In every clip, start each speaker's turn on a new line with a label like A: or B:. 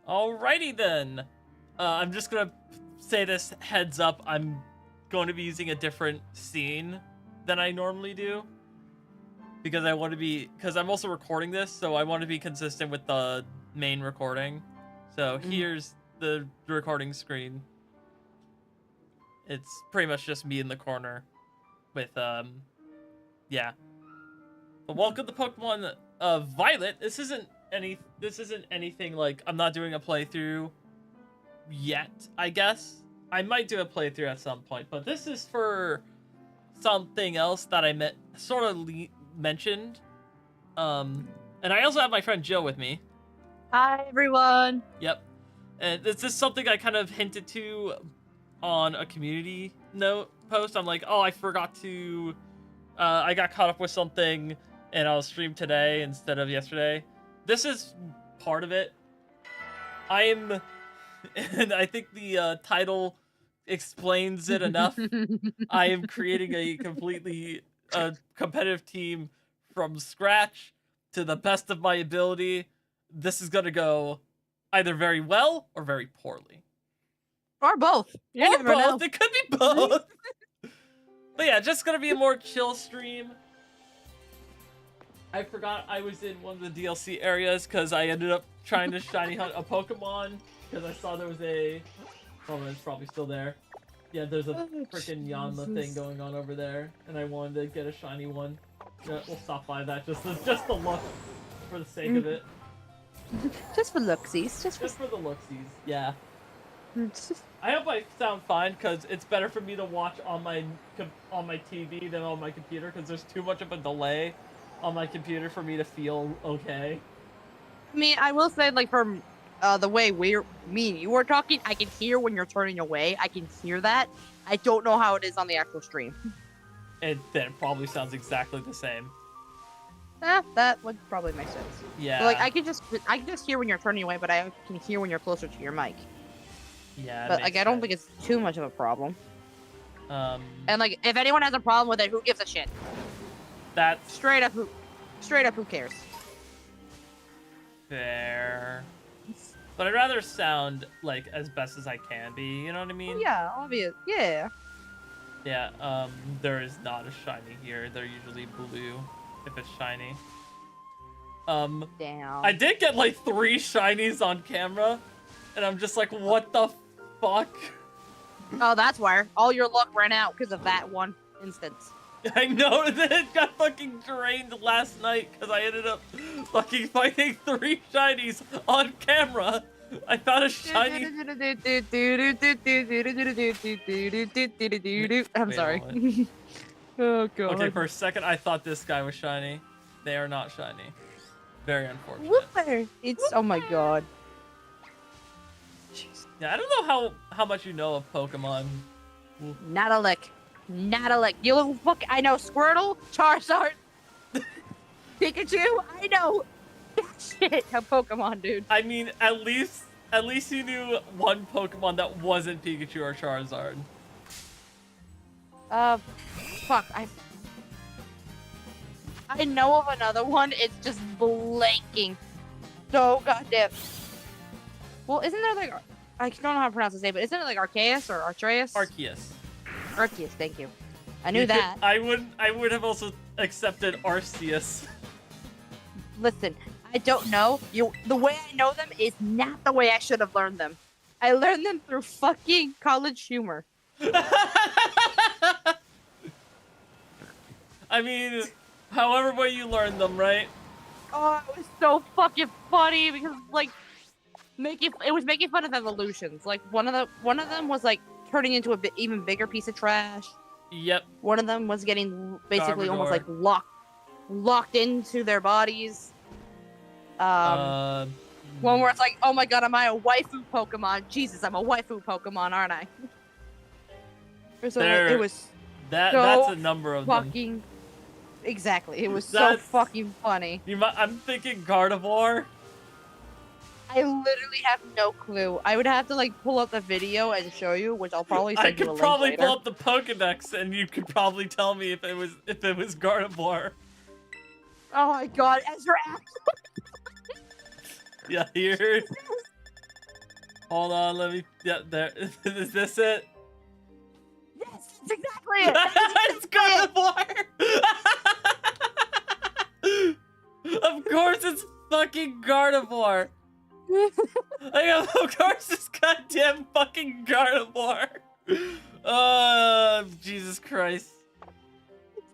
A: Alrighty then. I'm just gonna say this heads up. I'm going to be using a different scene than I normally do because because I'm also recording this, so I want to be consistent with the main recording. So here's the recording screen. It's pretty much just me in the corner with yeah. But welcome to Pokemon Violet. This isn't anything like I'm not doing a playthrough yet, I guess. I might do a playthrough at some point, but this is for something else that I mentioned. And I also have my friend Jill with me.
B: Hi, everyone.
A: Yep. And this is something I kind of hinted to on a community note post. I'm like, oh, I forgot to... I got caught up with something, and I'll stream today instead of yesterday. This is part of it. And I think the title explains it enough. I am creating a completely competitive team from scratch to the best of my ability. This is going to go either very well or very poorly.
B: Or both. You
A: Or
B: never
A: both.
B: know.
A: It could be both. But yeah, just going to be a more chill stream. I forgot I was in one of the DLC areas because I ended up trying to shiny hunt a Pokemon because I saw there was a... Oh, it's probably still there. Yeah, there's a freaking Yanma thing going on over there, and I wanted to get a shiny one. Yeah, we'll stop by that just to look for the sake of it.
B: Just for looksies.
A: Just for the looksies, yeah. I hope I sound fine because it's better for me to watch on my TV than on my computer because there's too much of a delay on my computer for me to feel okay.
B: I mean, I will say, like, from the way me and you were talking, I can hear when you're turning away. I can hear that. I don't know how it is on the actual stream.
A: It then probably sounds exactly the same.
B: That would probably make sense.
A: Yeah.
B: But, like, I can just hear when you're turning away, but I can hear when you're closer to your mic.
A: Yeah.
B: But like, I don't think it's too much of a problem.
A: And
B: like, if anyone has a problem with it, who gives a shit?
A: That's
B: straight up who cares?
A: Fair. But I'd rather sound like as best as I can be. You know what I mean?
B: Yeah, obvious. Yeah.
A: Yeah. There is not a shiny here. They're usually blue if it's shiny.
B: Damn.
A: I did get like 3 shinies on camera, and I'm just like, what the fuck?
B: Oh, that's why all your luck ran out because of that one instance.
A: I know that it got fucking drained last night because I ended up fucking fighting 3 shinies on camera. I found a shiny.
B: I'm sorry. Oh god.
A: Okay, for a second I thought this guy was shiny. They are not shiny. Very unfortunate.
B: Whooper. It's oh my god.
A: Jeez. Yeah, I don't know how much you know of Pokemon.
B: Not a lick. Not a lick. You little fuck. I know Squirtle, Charizard, Pikachu. I know that shit of Pokemon, dude.
A: I mean, at least you knew one Pokemon that wasn't Pikachu or Charizard.
B: Fuck. I know of another one. It's just blanking. So goddamn. Well, isn't there like I don't know how to pronounce his name, but isn't it like Arceus or Arceus?
A: Arceus.
B: Arceus, thank you. I knew that.
A: I would have also accepted Arceus.
B: Listen, I don't know. The way I know them is not the way I should have learned them. I learned them through fucking college humor.
A: I mean, however way you learned them, right?
B: Oh, it was so fucking funny because like it was making fun of evolutions. Like one of them was like turning into a even bigger piece of trash.
A: Yep.
B: One of them was getting basically
A: Garbodor.
B: almost like locked into their bodies. One where it's like, oh my god, am I a waifu Pokemon? Jesus, I'm a waifu Pokemon, aren't I? So it was
A: that's a number of
B: fucking.
A: them.
B: Exactly, it was so fucking funny.
A: I'm thinking Gardevoir.
B: I literally have no clue. I would have to like pull up the video and show you, which I'll probably send you a link later.
A: I could probably pull up the Pokedex and you could probably tell me if it was Gardevoir.
B: Oh my god, Ezra!
A: Yeah, here. Hold on, let me. Yeah, there. Is this it?
B: Yes, that's exactly it.
A: It's Gardevoir. Of course, it's fucking Gardevoir. Of course, it's goddamn fucking Gardevoir. Jesus Christ.
B: I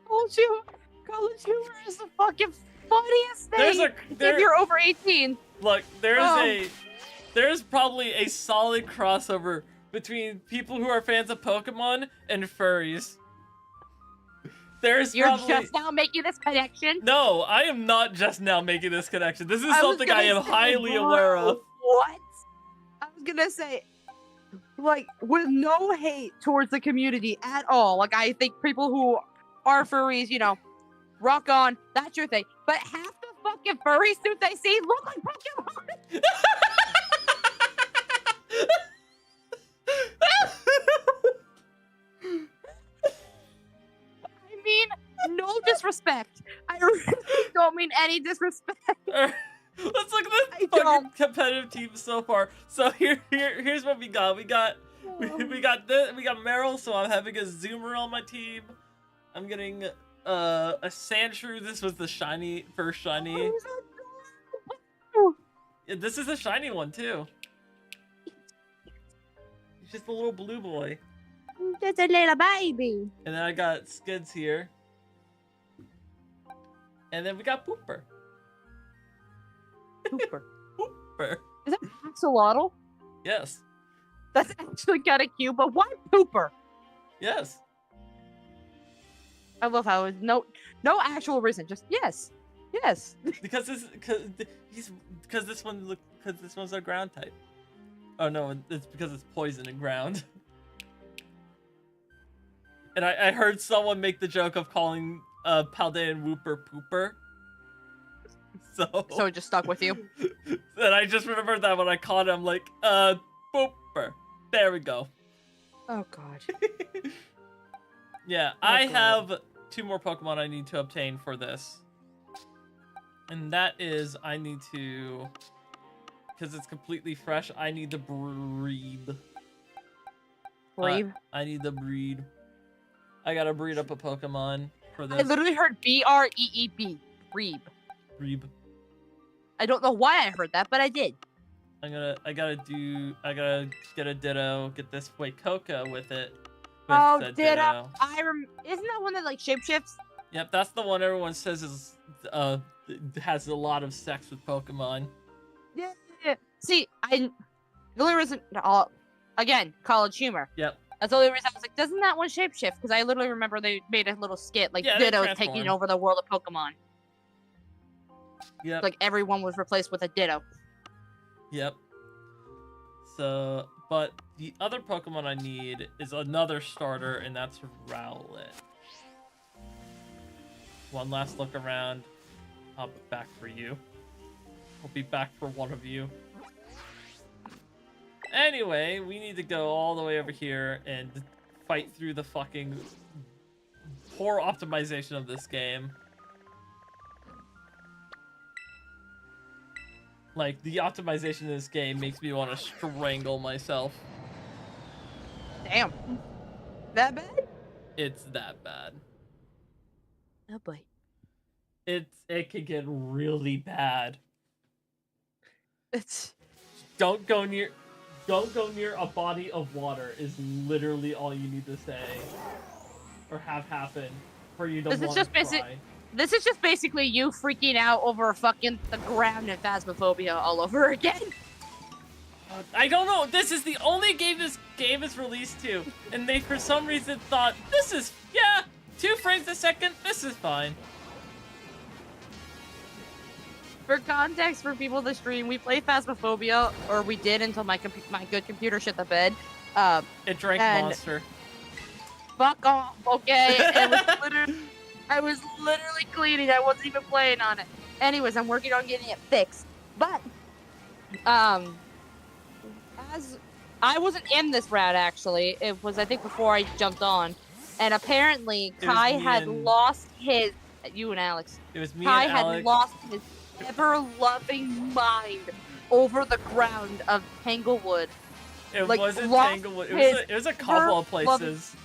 B: told you, college humor is the fucking funniest thing. If you're over 18.
A: Look, there's probably a solid crossover between people who are fans of Pokemon and furries.
B: You're just now making this connection?
A: No, I am not just now making this connection. This is something I am highly aware of.
B: What? I was gonna say, like, with no hate towards the community at all. Like, I think people who are furries, you know, rock on, that's your thing. But half the fucking furry suits I see look like Pokemon. I mean, no disrespect. I really don't mean any disrespect.
A: Let's look at this fucking competitive team so far. So here's what we got. We got Meryl, so I'm having a Zoomer on my team. I'm getting a Sandshrew. This was the first shiny. Yeah, this is a shiny one too. He's just a little blue boy.
B: Just a little baby.
A: And then I got Skids here. And then we got Pooper. Pooper.
B: Is that Axolotl?
A: Yes.
B: That's actually kind of cute, but why Pooper?
A: Yes.
B: I love how it's no actual reason, just yes.
A: Because this one's a ground type. Oh no, it's because it's poison and ground. And I heard someone make the joke of calling Paldean Wooper Pooper. So
B: it just stuck with you.
A: And I just remembered that when I called him, like, Pooper. There we go.
B: Oh god.
A: Yeah, I have 2 more Pokemon I need to obtain for this. And that is, I need to, because it's completely fresh, I need to breed. I need to breed. I gotta breed up a Pokemon for this.
B: I literally heard B-R-E-E-B. Breed.
A: Breed.
B: I don't know why I heard that, but I did.
A: I gotta get a Ditto, get this Fuecoca with it. With
B: Ditto. Isn't that one that like shapeshifts?
A: Yep, that's the one everyone says is has a lot of sex with Pokemon.
B: Yeah. See, the only reason, again, college humor.
A: Yep.
B: That's the only reason I was like, doesn't that one shapeshift? Because I literally remember they made a little skit, like Ditto taking over the world of Pokemon.
A: Yep.
B: Like everyone was replaced with a Ditto.
A: Yep. So, but the other Pokemon I need is another starter, and that's Rowlet. One last look around. I'll be back for you. I'll be back for one of you. Anyway, we need to go all the way over here and fight through the fucking poor optimization of this game. Like, the optimization of this game makes me want to strangle myself.
B: Damn. That bad?
A: It's that bad.
B: Oh boy.
A: It can get really bad.
B: It's...
A: Don't go near a body of water is literally all you need to say or have happen for you to want to cry.
B: This is just basically you freaking out over fucking the ground and Phasmophobia all over again.
A: I don't know. This is the only game this game is released to, and they for some reason thought this is 2 frames a second. This is fine.
B: For context, for people to stream, we play Phasmophobia, or we did until my good computer shit the bed.
A: It drank Monster.
B: Fuck off, okay? I was literally cleaning. I wasn't even playing on it. Anyways, I'm working on getting it fixed. But, as I wasn't in this round actually. It was, I think, before I jumped on, and apparently Kai had lost his. You and Alex.
A: It was me
B: Kai
A: and Alex.
B: had lost his ever-loving mind over the ground of Tanglewood
A: It
B: like,
A: wasn't
B: lost
A: Tanglewood.
B: his
A: It was a couple of
B: ever-loving-
A: places.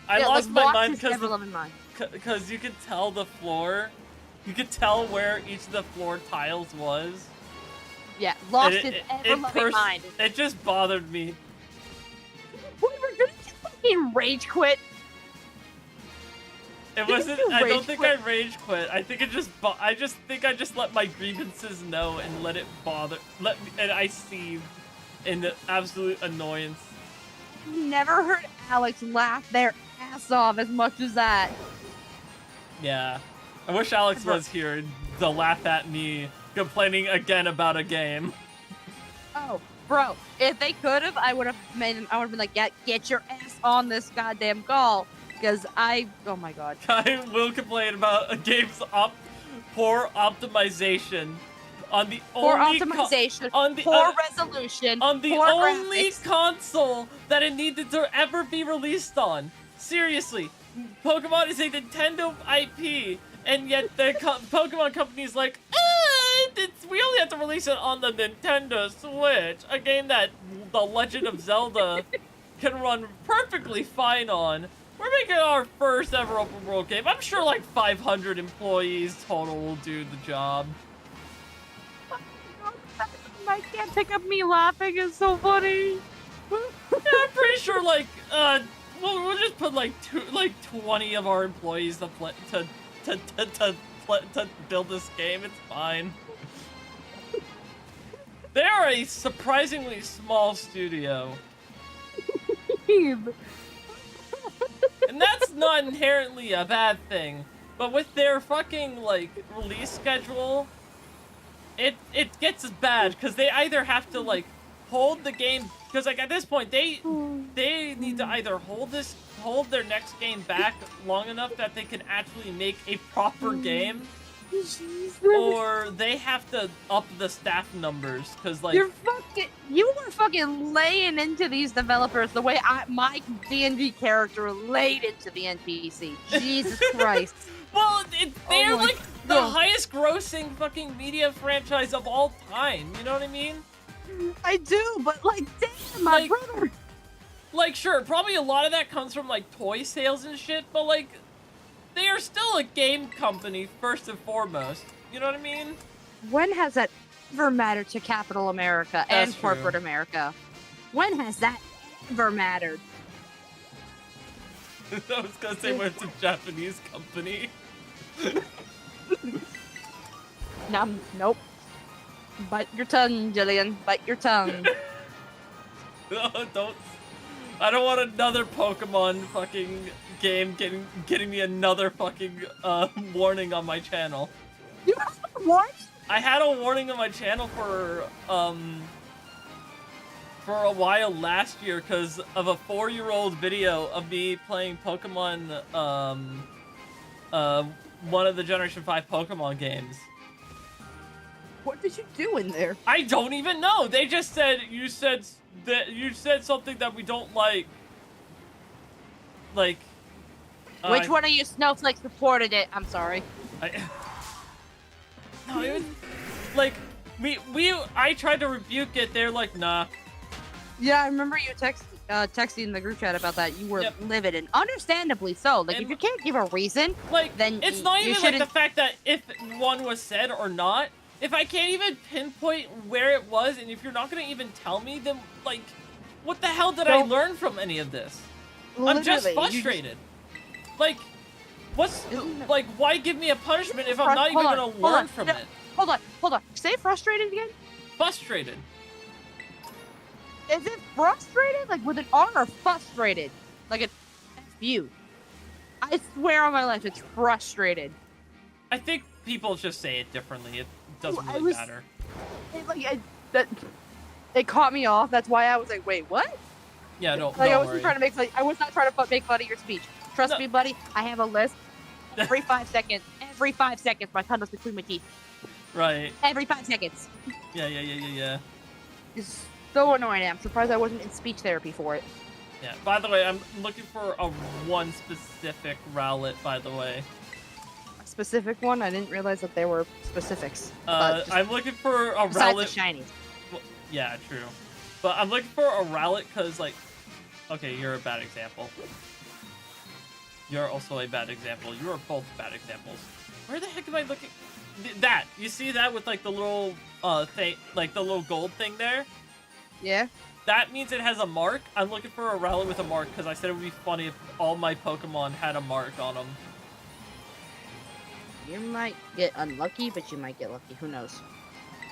A: I
B: Yeah,
A: lost
B: like,
A: my
B: lost
A: mind
B: his ever-loving mind.
A: because you could tell the floor. You could tell where each of the floor tiles was.
B: Yeah, lost his ever-loving mind.
A: It just bothered me.
B: Whatever, did you fucking rage quit?
A: It wasn't. I don't think I rage quit. I think it just. I just think I just let my grievances know and let it bother. And I seethed in the absolute annoyance.
B: Never heard Alex laugh their ass off as much as that.
A: Yeah, I wish Alex was here to laugh at me complaining again about a game.
B: Oh, bro, if they could have, I would have been like, get your ass on this goddamn call. Because oh my god.
A: I will complain about a game's poor optimization on the
B: poor
A: only
B: optimization, resolution,
A: on the
B: poor
A: only
B: graphics.
A: console that it needed to ever be released on. Seriously, Pokemon is a Nintendo IP, and yet the Pokemon company is like, we only have to release it on the Nintendo Switch, a game that The Legend of Zelda can run perfectly fine on. We're making our first ever open world game. I'm sure like 500 employees total will do the job.
B: I can't pick up me laughing. It's so funny.
A: Yeah, I'm pretty sure like we'll just put like 20 of our employees to build this game. It's fine. They are a surprisingly small studio. And that's not inherently a bad thing, but with their fucking like release schedule, it gets bad because they either have to like hold the game, because like at this point they need to either hold their next game back long enough that they can actually make a proper game, or they have to up the staff numbers because like
B: you were fucking laying into these developers the way my D&D character laid into the NPC. Jesus Christ.
A: Well, they're like the highest grossing fucking media franchise of all time. You know what I mean?
B: I do, but like, damn, my brother.
A: Like, sure, probably a lot of that comes from like toy sales and shit, but like, they are still a game company first and foremost. You know what I mean?
B: When has that ever mattered to capital America and corporate America? When has that ever mattered?
A: I was gonna say, when it's a Japanese company.
B: Nope. Bite your tongue, Jillian. Bite your tongue.
A: No, don't. I don't want another Pokemon fucking game getting me another fucking warning on my channel.
B: You have a warning?
A: I had a warning on my channel for a while last year because of a 4-year-old video of me playing Pokemon, one of the Generation 5 Pokemon games.
B: What did you do in there?
A: I don't even know. They just said you said something that we don't like. Like,
B: which one of you snowflakes reported it? I'm sorry.
A: No, it was like I tried to rebuke it. They're like, nah.
B: Yeah, I remember you texting in the group chat about that. You were livid, and understandably so. Like, if you can't give a reason,
A: like,
B: then
A: it's not even like the fact that if one was said or not. If I can't even pinpoint where it was, and if you're not gonna even tell me, then like, what the hell did I learn from any of this? I'm just frustrated. Like, like, why give me a punishment if I'm not even gonna learn from it?
B: Hold on. Say frustrated again?
A: Frustrated.
B: Is it frustrated? Like with an R or frustrated? Like an F-U. I swear on my life, it's frustrated.
A: I think people just say it differently. It doesn't really matter.
B: It caught me off. That's why I was like, wait, what?
A: Yeah, don't
B: I
A: worry.
B: wasn't trying to make fun. I was not trying to make fun of your speech. Trust me, buddy. I have a list. Every 5 seconds, my tongue is between my teeth.
A: Right.
B: Every 5 seconds.
A: Yeah.
B: It's so annoying. I'm surprised I wasn't in speech therapy for it.
A: Yeah. By the way, I'm looking for one specific Rowlet. By the way.
B: A specific one? I didn't realize that there were specifics.
A: I'm looking for a
B: besides
A: Rowlet.
B: the shinies.
A: Well, yeah, true. But I'm looking for a Rowlet because, like, okay, you're a bad example. You're also a bad example. You are both bad examples. Where the heck am I looking? That, you see that with like the little thing, like the little gold thing there?
B: Yeah.
A: That means it has a mark. I'm looking for a Rowlet with a mark because I said it would be funny if all my Pokemon had a mark on them.
B: You might get unlucky, but you might get lucky. Who knows?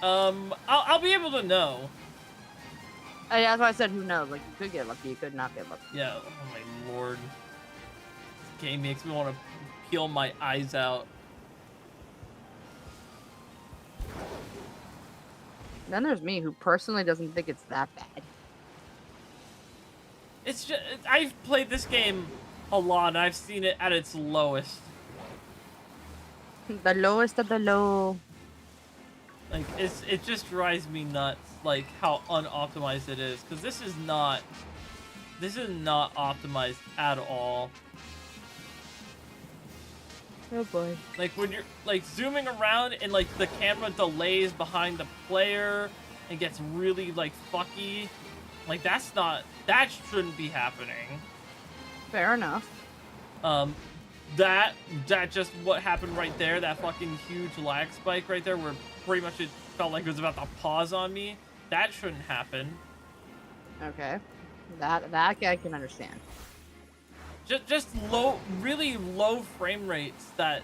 A: I'll be able to know.
B: Yeah, that's why I said who knows. Like, you could get lucky, you could not get lucky.
A: Yeah, oh my lord. This game makes me want to peel my eyes out.
B: Then there's me, who personally doesn't think it's that bad.
A: It's just, I've played this game a lot, and I've seen it at its lowest.
B: The lowest of the low.
A: Like, it just drives me nuts, like, how unoptimized it is. Because this is not optimized at all.
B: Oh boy.
A: Like, when you're, like, zooming around and, like, the camera delays behind the player and gets really, like, fucky. Like, that shouldn't be happening.
B: Fair enough.
A: That just what happened right there, that fucking huge lag spike right there where pretty much it felt like it was about to pause on me. That shouldn't happen.
B: Okay. That I can understand.
A: Just really low frame rates that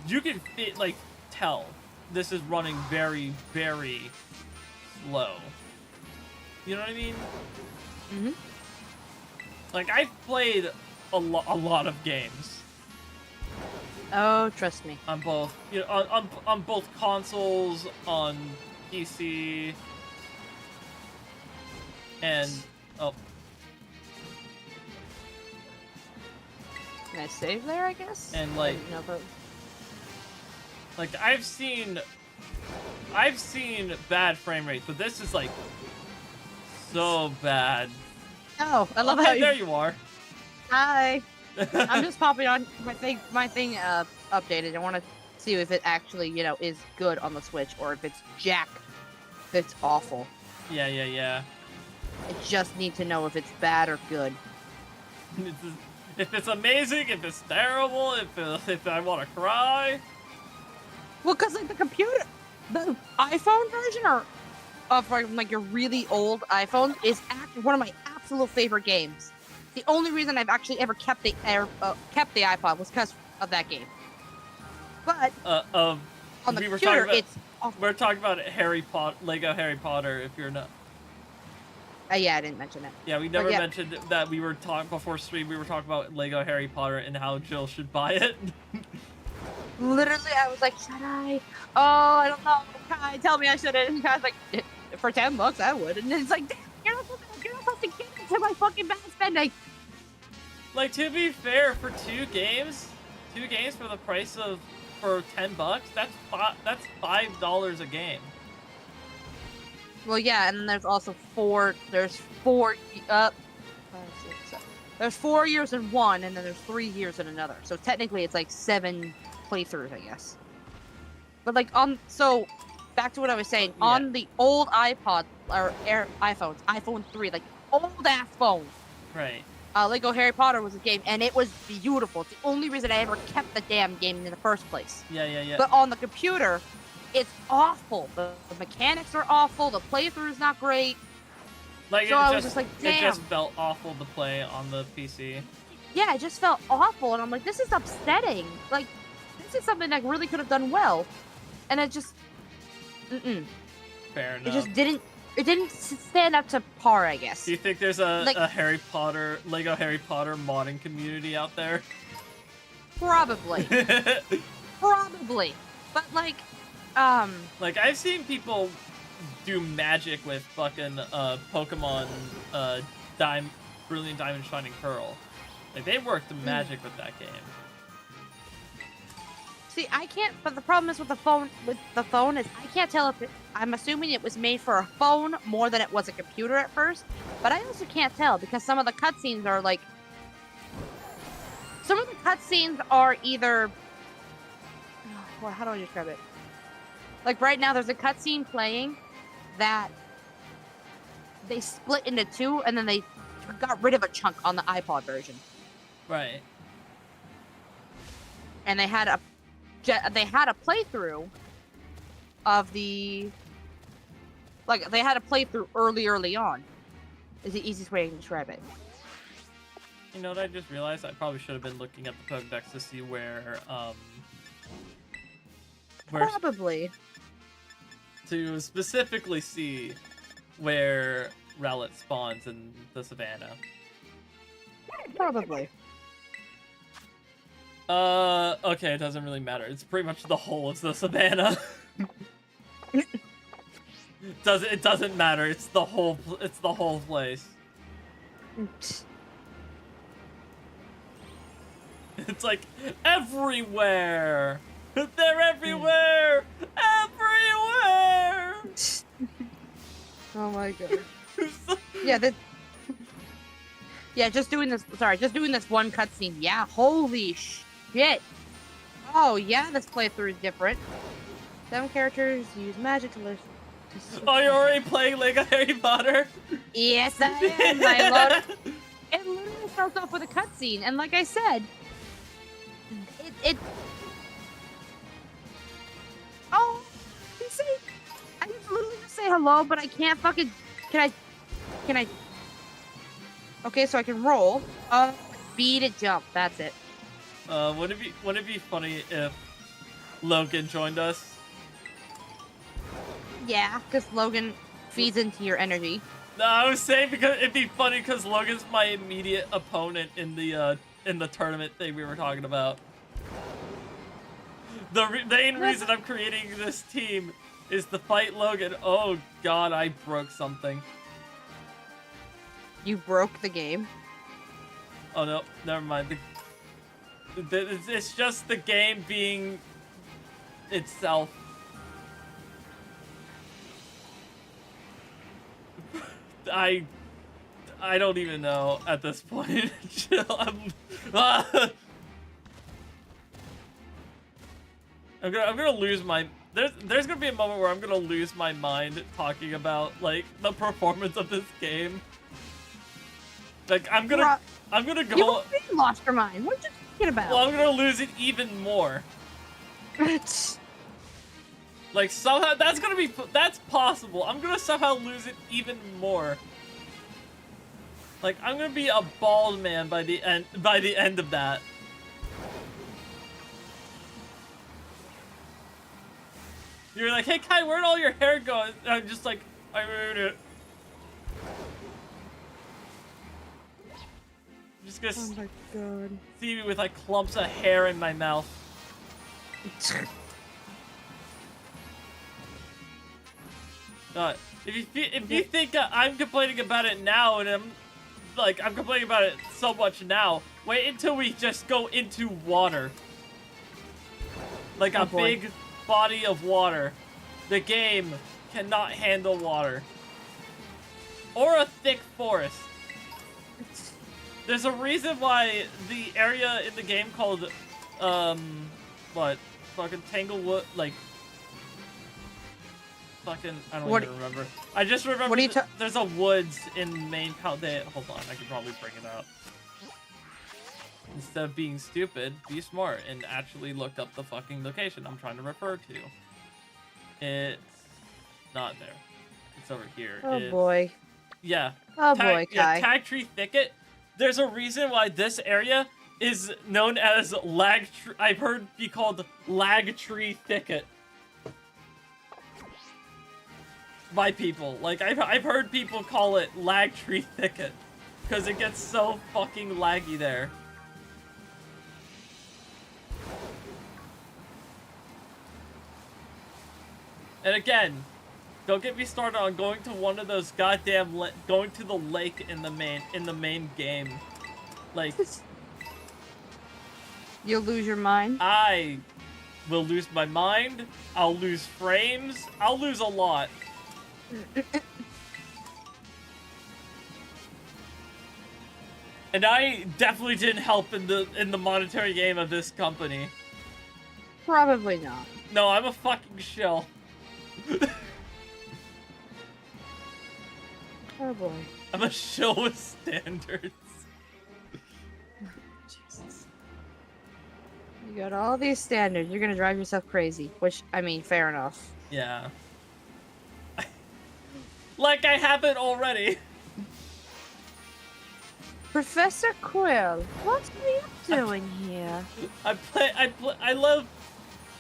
A: you can tell this is running very, very slow. You know what I mean?
B: Mm-hmm.
A: Like, I've played a lot of games.
B: Oh, trust me.
A: On both, you know, on both consoles, on PC, and oh.
B: Can I save there, I guess?
A: And like,
B: no, but...
A: like I've seen bad frame rates, but this is like so bad.
B: Oh, I love
A: okay,
B: how you...
A: there you are.
B: Hi. I'm just popping on my thing updated. I want to see if it actually, you know, is good on the Switch or if it's jack. If it's awful.
A: Yeah.
B: I just need to know if it's bad or good.
A: If it's amazing, if it's terrible, if I want to cry.
B: Well, cause like the iPhone version of like your really old iPhone is one of my absolute favorite games. The only reason I've actually ever kept the iPod was because of that game. But on the computer, it's awful.
A: We're talking about Lego Harry Potter. If you're not.
B: Yeah, I didn't mention that.
A: Yeah, we never mentioned that we were talking before stream. We were talking about Lego Harry Potter and how Jill should buy it.
B: Literally, I was like, should I? Oh, I don't know. Kai, tell me I shouldn't. And Kai's like, for $10, I would. And it's like, damn, you're not supposed to get into my fucking bad spending.
A: Like, to be fair, for two games for the price of $10, that's $5 a game.
B: Well, yeah, and then there's also there's 4 years in one, and then there's 3 years in another. So technically, it's like 7 playthroughs, I guess. But like so back to what I was saying, on the old iPod or iPhones, iPhone 3, like old ass phones.
A: Right.
B: Lego Harry Potter was a game, and it was beautiful. It's the only reason I ever kept the damn game in the first place.
A: Yeah.
B: But on the computer, it's awful. The mechanics are awful. The playthrough is not great.
A: Like,
B: so I was just like, damn.
A: It just felt awful to play on the PC.
B: Yeah, it just felt awful, and I'm like, this is upsetting. Like, this is something that really could have done well, and it just,
A: Fair enough.
B: It just didn't. It didn't stand up to par, I guess.
A: Do you think there's a Lego Harry Potter modding community out there?
B: Probably. Probably. But like,
A: like, I've seen people do magic with fucking Pokemon Brilliant Diamond Shining Pearl. Like, they worked the magic with that game.
B: See, I can't. But the problem is with the phone. Is I can't tell if I'm assuming it was made for a phone more than it was a computer at first. But I also can't tell because some of the cutscenes are like. Some of the cutscenes are either. Well, how do I describe it? Like right now, there's a cutscene playing that they split into two, and then they got rid of a chunk on the iPod version.
A: Right.
B: And they had a playthrough of the, like, they had a playthrough early on. Is the easiest way to describe it.
A: You know what I just realized? I probably should have been looking at the Pokedex to see where
B: Probably.
A: To specifically see where Rowlet spawns in the savannah.
B: Probably.
A: Okay, it doesn't really matter. It's pretty much the whole of the savannah. It doesn't matter. It's the whole place. It's like everywhere. They're everywhere. Everywhere.
B: Oh my god. Yeah, just doing this one cutscene. Yeah, holy shit. Oh yeah, this playthrough is different. Some characters use magic to lift.
A: Oh, you're already playing Lego Harry Potter?
B: Yes, I am, my lord. It literally starts off with a cutscene, and like I said, Oh, you see, I just literally just say hello, but I can't fucking. Can I? Okay, so I can roll. Speed and jump. That's it.
A: Wouldn't it be funny if Logan joined us?
B: Yeah, because Logan feeds into your energy.
A: No, I was saying because it'd be funny because Logan's my immediate opponent in the tournament thing we were talking about. The main reason I'm creating this team is to fight Logan. Oh god, I broke something.
B: You broke the game?
A: Oh no, never mind. It's just the game being itself. I don't even know at this point. I'm gonna lose my. There's gonna be a moment where I'm gonna lose my mind talking about like the performance of this game. Like I'm gonna go.
B: You lost your mind. What are you talking about?
A: Well, I'm gonna lose it even more. Like somehow that's possible. I'm gonna somehow lose it even more. Like I'm gonna be a bald man by the end of that. You're like, hey Kai, where'd all your hair go? And I'm just like, I ruined it. I'm just gonna see me with like clumps of hair in my mouth. If you think I'm complaining about it now, and I'm complaining about it so much now, wait until we just go into water. Like a big body of water. The game cannot handle water. Or a thick forest. There's a reason why the area in the game called, fucking Tanglewood, like, fucking, I don't even remember. I just remember there's a woods in Maine. Hold on, I can probably bring it up. Instead of being stupid, be smart and actually look up the fucking location I'm trying to refer to. It's not there. It's over here.
B: Oh boy.
A: Yeah.
B: Oh boy, Kai.
A: Yeah, Tag Tree Thicket. There's a reason why this area is known as I've heard be called Lag Tree Thicket. By people. Like, I've heard people call it Lag Tree Thicket. Because it gets so fucking laggy there. And again, don't get me started on going to one of those goddamn going to the lake in the main game. Like,
B: you'll lose your mind.
A: I will lose my mind. I'll lose frames. I'll lose a lot. And I definitely didn't help in the monetary game of this company.
B: Probably not.
A: No, I'm a fucking shill.
B: Oh boy.
A: I'm a show with standards. Jesus.
B: You got all these standards. You're gonna drive yourself crazy. Which, I mean, fair enough.
A: Yeah. Like I haven't already.
B: Professor Quill, what are you doing here?
A: I love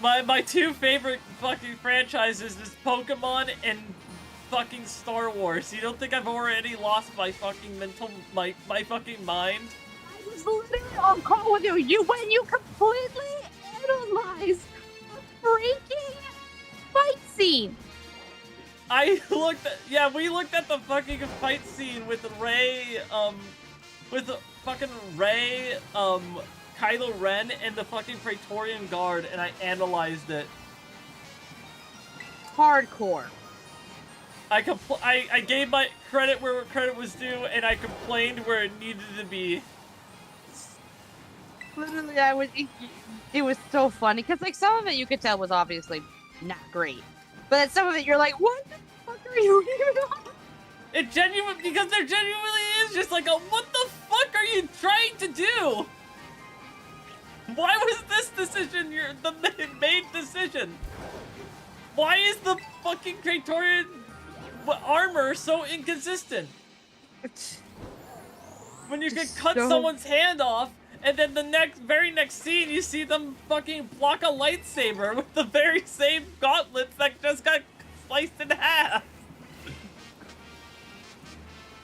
A: my two favorite fucking franchises is Pokemon and fucking Star Wars. You don't think I've already lost my fucking my fucking mind?
B: I was literally on call with you when you completely analyzed a freaking fight scene.
A: We looked at the fucking fight scene with Ray, Kylo Ren, and the fucking Praetorian Guard, and I analyzed it.
B: Hardcore.
A: I gave my credit where credit was due, and I complained where it needed to be.
B: Literally, it was so funny, because, like, some of it you could tell was obviously not great. But then some of it, you're like, what the fuck are you doing?
A: Because there genuinely is just like what the fuck are you trying to do? Why was this decision the main decision? Why is the fucking Praetorian armor so inconsistent? When you can cut someone's hand off, and then the very next scene you see them fucking block a lightsaber with the very same gauntlets that just got sliced in half.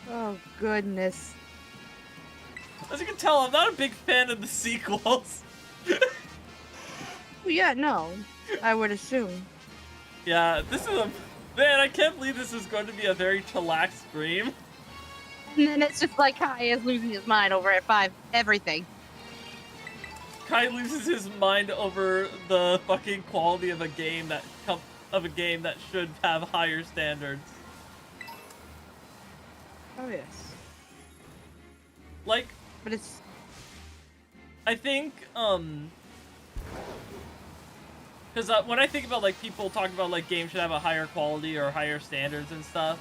B: Oh, goodness.
A: As you can tell, I'm not a big fan of the sequels.
B: Well, yeah, no. I would assume.
A: Yeah, this is man, I can't believe this is going to be a very chillax stream.
B: And then it's just like Kai is losing his mind over at 5 everything.
A: Kai loses his mind over the fucking quality of a game that should have higher standards.
B: Oh yes.
A: Like,
B: but it's.
A: I think because when I think about like people talking about like games should have a higher quality or higher standards and stuff,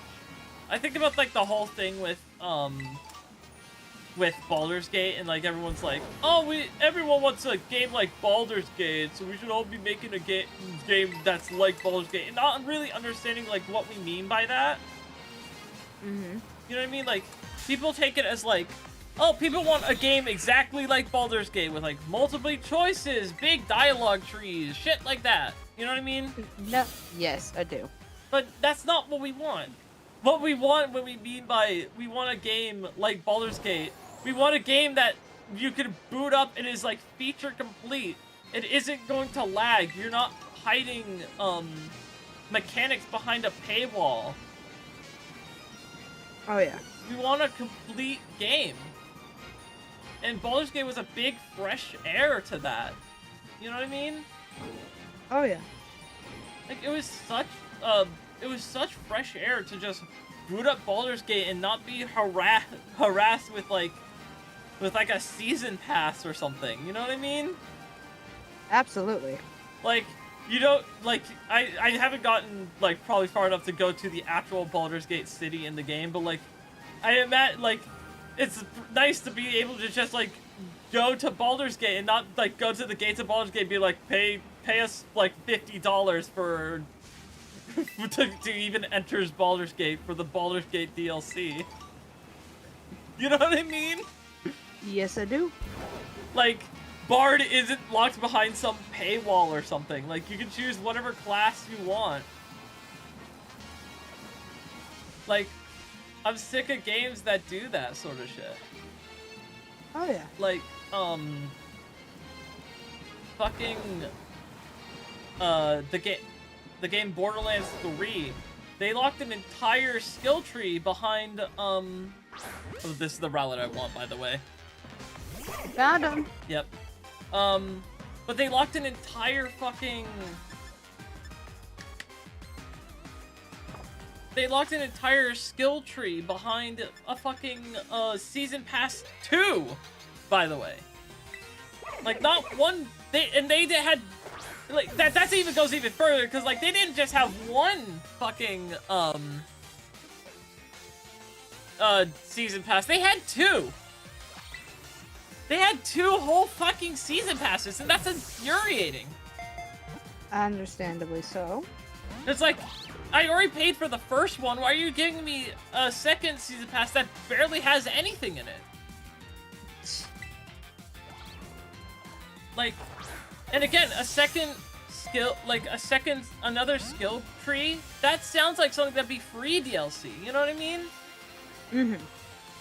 A: I think about like the whole thing with Baldur's Gate, and like everyone's like, oh, everyone wants a game like Baldur's Gate, so we should all be making a game that's like Baldur's Gate, and not really understanding like what we mean by that.
B: Mm-hmm.
A: You know what I mean? Like, people take it as like, oh, people want a game exactly like Baldur's Gate with like multiple choices, big dialogue trees, shit like that. You know what I mean?
B: No. Yes, I do.
A: But that's not what we want. What we want when we mean by we want a game like Baldur's Gate, we want a game that you can boot up and is like feature complete. It isn't going to lag. You're not hiding mechanics behind a paywall.
B: Oh yeah.
A: We want a complete game. And Baldur's Gate was a big fresh air to that. You know what I mean?
B: Oh yeah.
A: Like it was such fresh air to just boot up Baldur's Gate and not be harassed with like a season pass or something. You know what I mean?
B: Absolutely.
A: Like, you don't, like, I haven't gotten, like, probably far enough to go to the actual Baldur's Gate city in the game, but, like, I imagine, like, it's nice to be able to just, like, go to Baldur's Gate and not, like, go to the gates of Baldur's Gate and be like, pay us, like, $50 for, to even enter Baldur's Gate for the Baldur's Gate DLC. You know what I mean?
B: Yes, I do.
A: Like, Bard isn't locked behind some paywall or something. Like, you can choose whatever class you want. Like, I'm sick of games that do that sort of shit.
B: Oh yeah.
A: Like, fucking, the game Borderlands 3, they locked an entire skill tree behind, oh, this is the rally I want, by the way.
B: Found him.
A: Yep. But they locked an entire fucking... They locked an entire skill tree behind a fucking, Season Pass 2, by the way. Like, not one... they had... Like, that even goes even further, because, like, they didn't just have one fucking, season pass. They had 2. They had 2 whole fucking season passes, and that's infuriating.
B: Understandably so.
A: It's like, I already paid for the first one. Why are you giving me a second season pass that barely has anything in it? Like, and again, a second skill, like another skill tree, that sounds like something that'd be free DLC. You know what I mean?
B: Mm-hmm.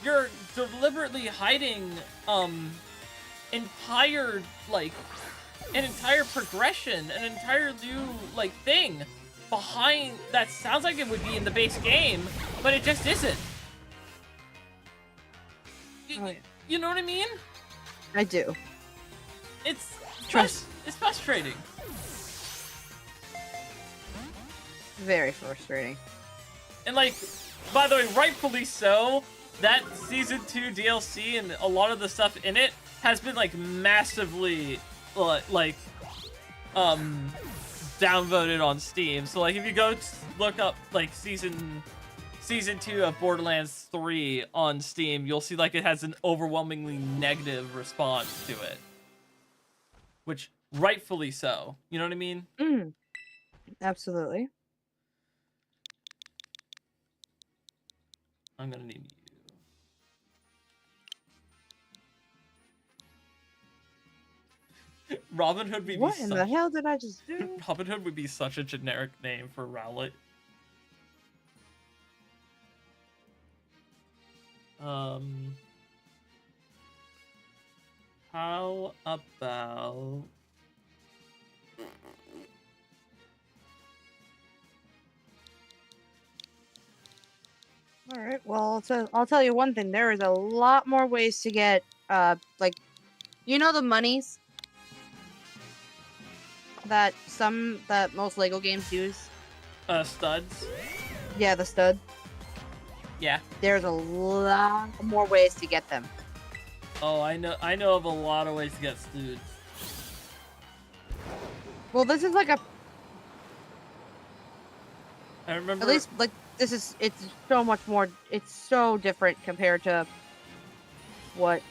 A: You're deliberately hiding, entire, like, an entire progression, an entire new, like, thing behind that sounds like it would be in the base game, but it just isn't.
B: Oh, yeah.
A: You know what I mean?
B: I do.
A: It's
B: Trust.
A: It's frustrating.
B: Very frustrating.
A: And, like, by the way, rightfully so, that Season 2 DLC and a lot of the stuff in it has been, like, massively, like, downvoted on Steam. So, like, if you go look up, like, Season 2 of Borderlands 3 on Steam, you'll see, like, it has an overwhelmingly negative response to it. Which, rightfully so. You know what I mean?
B: Mm. Absolutely.
A: I'm gonna need you. Robin Hood would be
B: What in the hell did I just do?
A: Robin Hood would be such a generic name for Rowlet. How about...
B: All right. Well, I'll tell you one thing. There is a lot more ways to get, like, you know, the monies that most Lego games use.
A: Studs.
B: Yeah, the stud.
A: Yeah.
B: There's a lot more ways to get them.
A: Oh, I know of a lot of ways to get studs.
B: Well, this is like a.
A: I remember.
B: At least, like, it's so much more. It's so different compared to what.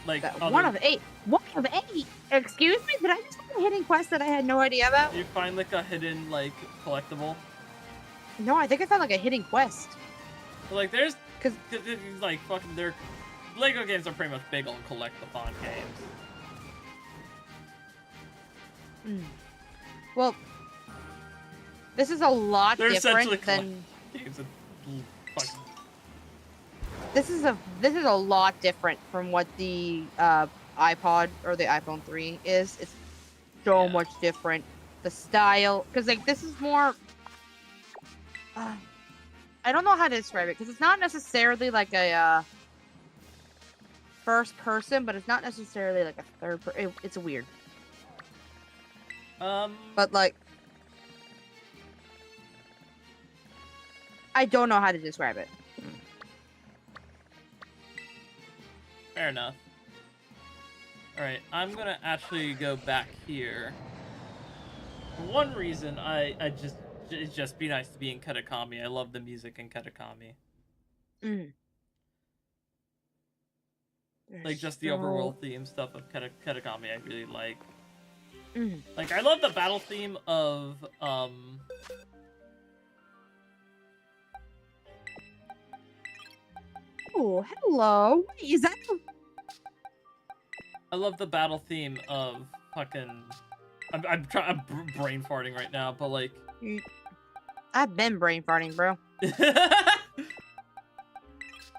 A: Like
B: one of 8. 1 of 8. Excuse me? Did I just find a hidden quest that I had no idea about?
A: You find like a hidden like collectible.
B: No, I think I found like a hidden quest.
A: But, like there's
B: cause
A: like fucking their Lego games are pretty much big on collectathon games.
B: Well, this is a lot
A: They're
B: different than.
A: Games that fucking...
B: This is a lot different from what the iPod or the iPhone 3 is. It's so much different. The style, because like this is more. I don't know how to describe it because it's not necessarily like a first person, but it's not necessarily like a third person. It's weird. But like, I don't know how to describe it.
A: Fair enough. Alright, I'm gonna actually go back here. For one reason, it'd just be nice to be in Katakami. I love the music in Katakami. Like, just the overworld theme stuff of Katakami I really like. Like, I love the battle theme of,
B: Oh, hello. Wait, is that
A: I love the battle theme of fucking... I'm brain farting right now, but like...
B: I've been brain farting, bro.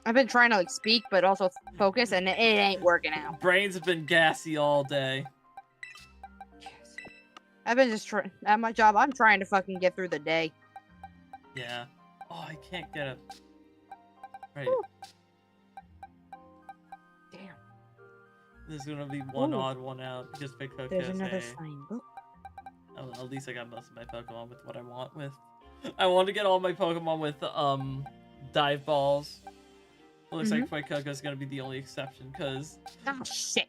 B: I've been trying to like speak, but also focus, and it ain't working out.
A: Brains have been gassy all day.
B: I've been just at my job. I'm trying to fucking get through the day.
A: Yeah. Oh, I can't get it. Right.
B: Ooh. Damn.
A: There's gonna be one odd, one out. Just pick Pokemon.
B: There's another sign book.
A: Oh, at least I got most of my Pokemon with what I want with. I want to get all my Pokemon with dive balls. It looks like Fuecoco's gonna be the only exception, because...
B: Oh, shit.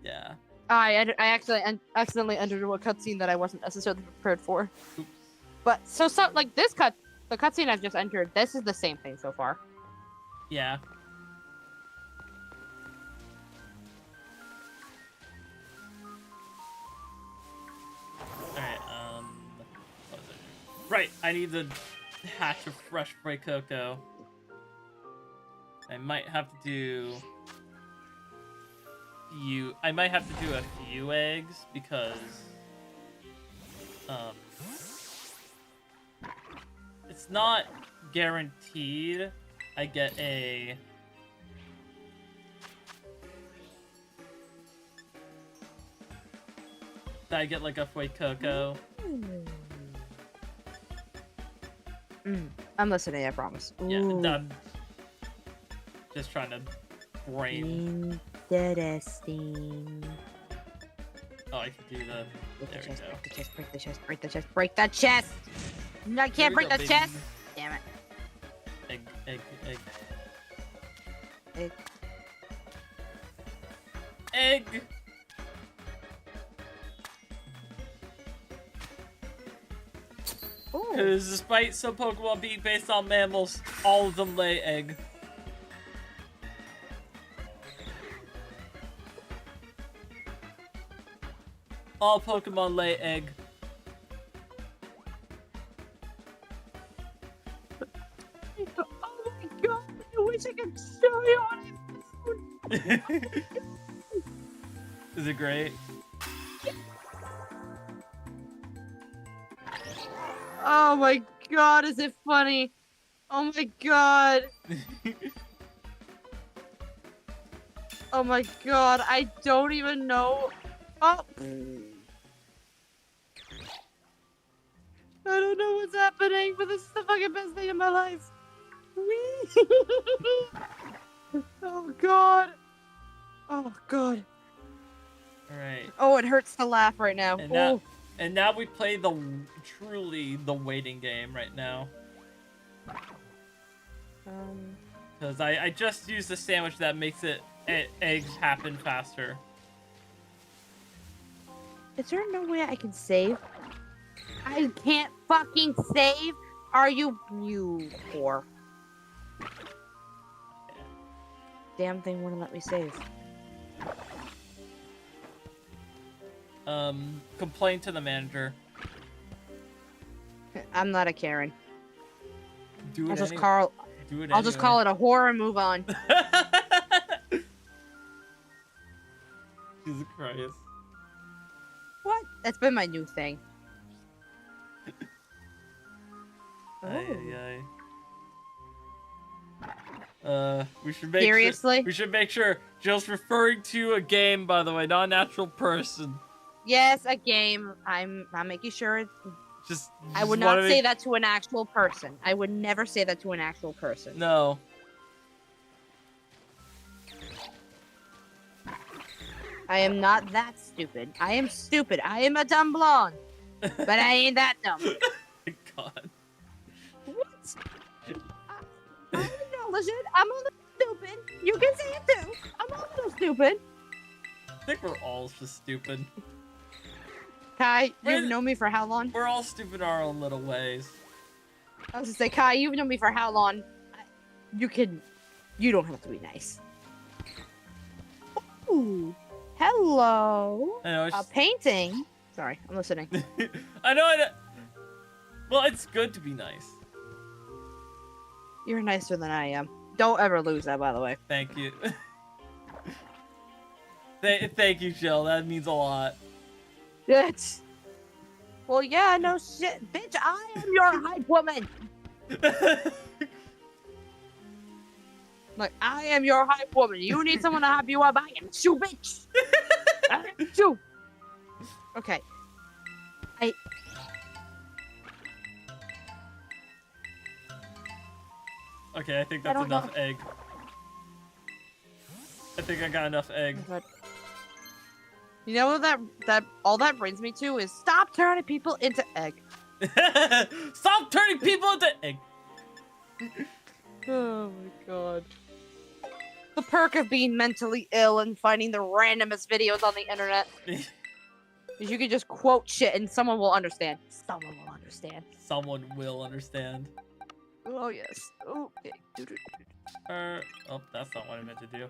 A: Yeah.
B: I accidentally entered a cutscene that I wasn't necessarily prepared for.
A: Oops.
B: But, so, like, the cutscene I've just entered, this is the same thing so far.
A: Yeah. Alright, what was it? Right, I need to hatch a fresh Frey Cocoa. I might have to do a few eggs because it's not guaranteed I get a like a Frey Cocoa.
B: I'm listening, I promise.
A: Yeah, I'm just trying to brain.
B: Interesting.
A: Oh, I can do the. There we go.
B: Break the chest, break the chest, break the chest, break the chest! No, I can't break the chest! Damn it.
A: Egg.
B: Egg.
A: Egg! Because despite some Pokemon being based on mammals, all of them lay egg. All Pokemon lay egg.
B: Oh my god, I wish I could show you on my phone.
A: Is it great?
B: Oh my god, is it funny? Oh my god. Oh my god, I don't even know. Oh. I don't know what's happening, but this is the fucking best thing in my life. Oh god. Oh god.
A: Alright.
B: Oh, it hurts to laugh right now.
A: And now we play truly the waiting game right now. Because I just used the sandwich that makes eggs happen faster.
B: Is there no way I can save? I can't fucking save? Are you whore? Damn thing wouldn't let me save.
A: Complain to the manager.
B: I'm not a Karen.
A: Do it
B: I'll just
A: anyway.
B: call it a horror and move on.
A: Jesus Christ.
B: What? That's been my new thing.
A: We should make
B: Seriously?
A: We should make sure Jill's referring to a game, by the way, not a natural person.
B: Yes, a game. I'm making sure. I would
A: just
B: not say that to an actual person. I would never say that to an actual person.
A: No.
B: I am not that stupid. I am stupid. I am a dumb blonde. But I ain't that dumb.
A: God.
B: What? I acknowledge it. I'm a little stupid. You can say it too. I'm a little stupid.
A: I think we're all just stupid.
B: Kai, you've known me for how long?
A: We're all stupid in our own little ways.
B: I was gonna say, Kai, you've known me for how long? You don't have to be nice. Ooh. Hello.
A: I know,
B: a painting. Sorry, I'm listening.
A: I know. Well, it's good to be nice.
B: You're nicer than I am. Don't ever lose that, by the way.
A: Thank you. Thank you, Jill. That means a lot.
B: It's... Well, yeah, no shit. Bitch, I am your hype woman. Like, I am your hype woman. You need someone to hype you up. I am you, bitch. I am you. Okay.
A: Okay, I think that's enough egg. I think I got enough egg.
B: You know what all that brings me to is stop turning people into egg.
A: Stop turning people into egg.
B: Oh my god. The perk of being mentally ill and finding the randomest videos on the internet. Is you can just quote shit and someone will understand. Someone will understand.
A: Someone will understand.
B: Oh yes. Okay.
A: Oh, that's not what I meant to do.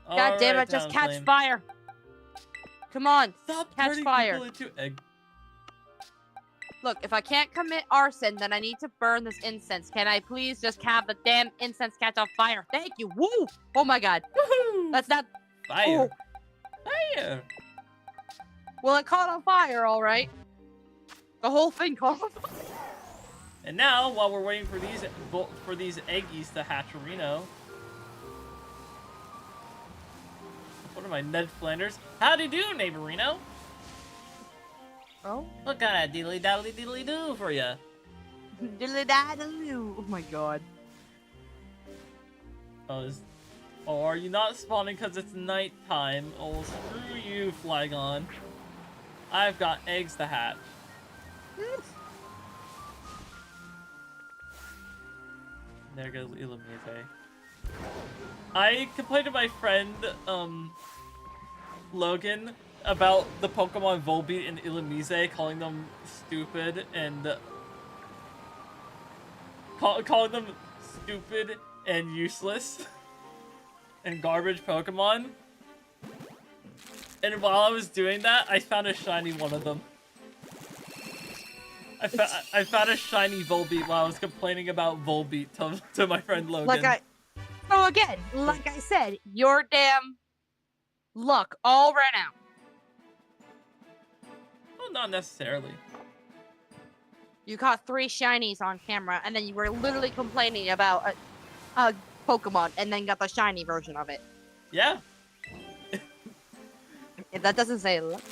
B: God damn it, just catch fire. Come on,
A: Stop
B: catch
A: turning
B: fire.
A: people into egg.
B: Look, if I can't commit arson, then I need to burn this incense. Can I please just have the damn incense catch on fire? Thank you. Woo! Oh my god.
A: Woohoo!
B: That's not...
A: Fire.
B: Oh.
A: Fire.
B: Well, it caught on fire, all right. The whole thing caught on fire.
A: And now, while we're waiting for these eggies to hatch Reno, what am I, Ned Flanders? Howdy do, neighbor Reno.
B: Oh?
A: What kind of diddly do for ya?
B: Diddly-daddly-doo. Oh my god.
A: Oh, are you not spawning because it's nighttime? Oh, screw you, Flygon. I've got eggs to hatch. There goes Illumise. I complained to my friend, Logan, about the Pokemon Volbeat and Illumise, calling them stupid and calling them stupid and useless and garbage Pokemon. And while I was doing that, I found a shiny one of them. I found a shiny Volbeat while I was complaining about Volbeat to my friend Logan.
B: So again, like I said, your damn luck all ran out.
A: Well, not necessarily.
B: You caught 3 shinies on camera, and then you were literally complaining about a Pokemon, and then got the shiny version of it.
A: Yeah.
B: If that doesn't say luck.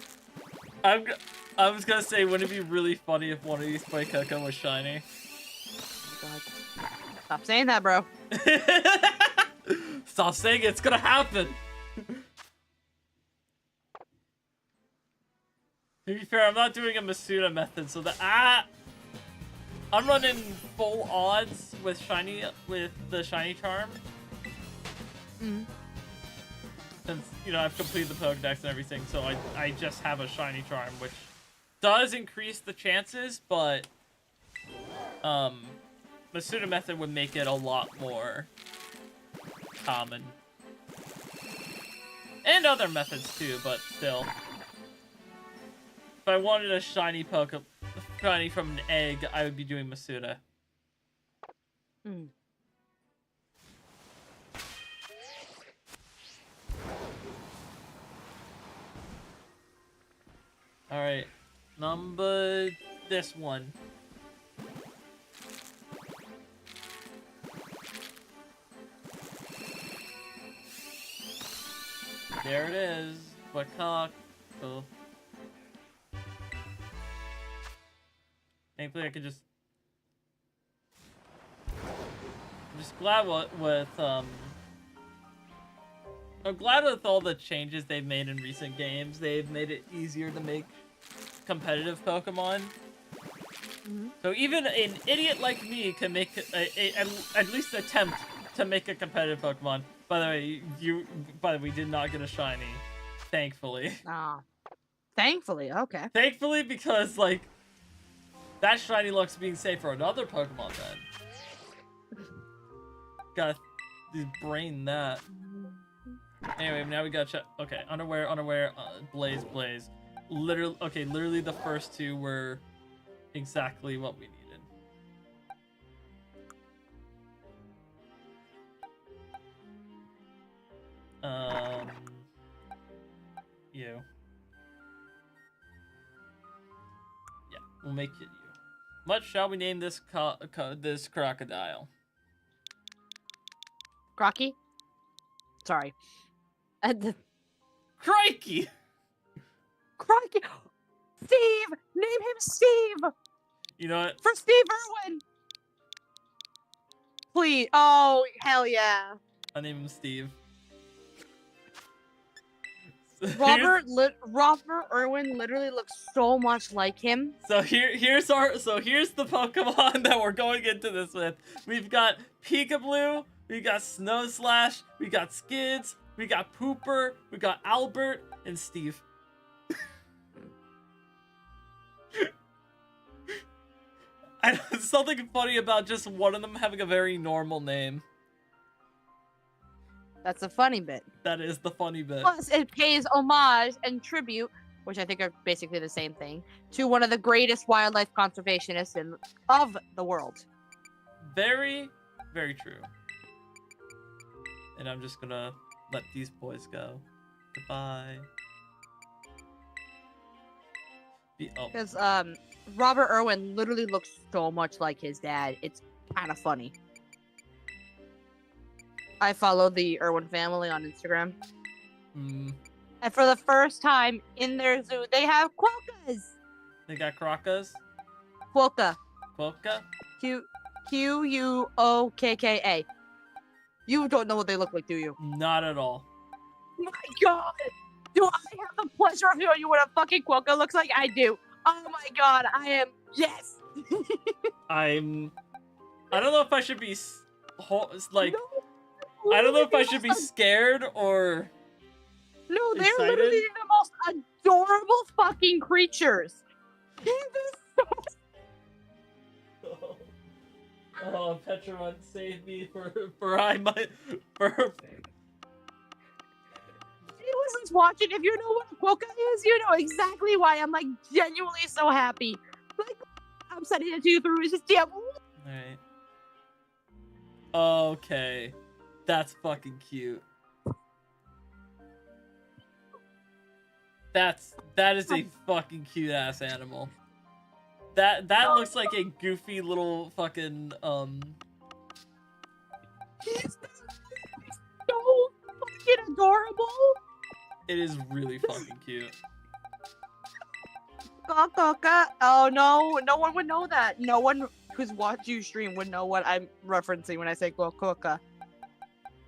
A: I was gonna say, wouldn't it be really funny if one of these Pokemon was shiny?
B: God. Stop saying that, bro.
A: Stop saying it, it's gonna happen. To be fair, I'm not doing a Masuda method, so I'm running full odds with the shiny charm.
B: Mm.
A: Since, you know, I've completed the Pokedex and everything, so I just have a shiny charm, which does increase the chances, but Masuda method would make it a lot more common. And other methods too, but still. If I wanted a shiny shiny from an egg, I would be doing Masuda.
B: Mm.
A: Alright. Number this one. There it is. Bacock. Oh. Thankfully I could I'm just glad I'm glad with all the changes they've made in recent games. They've made it easier to make competitive Pokemon.
B: Mm-hmm.
A: So even an idiot like me can make at least attempt to make a competitive Pokemon. By the way, we did not get a shiny, thankfully.
B: Ah, thankfully, okay.
A: Thankfully, because like that shiny luck's being saved for another Pokemon. Then gotta brain that. Anyway, now we gotta check. Okay, underwear, blaze. Literally the first 2 were exactly what we needed. You. Yeah, we'll make it you. What shall we name this this crocodile?
B: Crocky? Sorry.
A: Crikey!
B: Crocky! Steve! Name him Steve!
A: You know what?
B: For Steve Irwin! Please. Oh, hell yeah.
A: I name him Steve.
B: Robert Irwin literally looks so much like him.
A: So here's the Pokemon that we're going into this with. We've got Peekaboo, we got Snowslash, we got Skids, we got Pooper, we got Albert, and Steve. And there's something funny about just one of them having a very normal name.
B: That's a funny bit.
A: That is the funny bit.
B: Plus, it pays homage and tribute, which I think are basically the same thing, to one of the greatest wildlife conservationists of the world.
A: Very, very true. And I'm just gonna let these boys go. Goodbye.
B: Because Robert Irwin literally looks so much like his dad. It's kind of funny. I follow the Irwin family on Instagram.
A: Mm.
B: And for the first time in their zoo, they have quokkas.
A: They got crocas?
B: Quokka.
A: Quokka?
B: Quokka. You don't know what they look like, do you?
A: Not at all.
B: My God! Do I have the pleasure of showing you what a fucking quokka looks like? I do. Oh my God, I am... Yes!
A: I don't know if I should be, like...
B: No,
A: I don't know if I should be scared or...
B: No, they're
A: excited.
B: literally the most adorable fucking creatures.
A: Oh, Petron, save me for I might... For...
B: She wasn't watching. If you know what a quokka is, you know exactly why I'm like genuinely so happy. Like, I'm sending it to you through his DM.
A: Alright. Okay. That's fucking cute. That is a fucking cute ass animal. That looks like a goofy little fucking
B: He's so fucking adorable.
A: It is really fucking cute.
B: Quokka. Oh no, no one would know that. No one who's watched you stream would know what I'm referencing when I say quokka.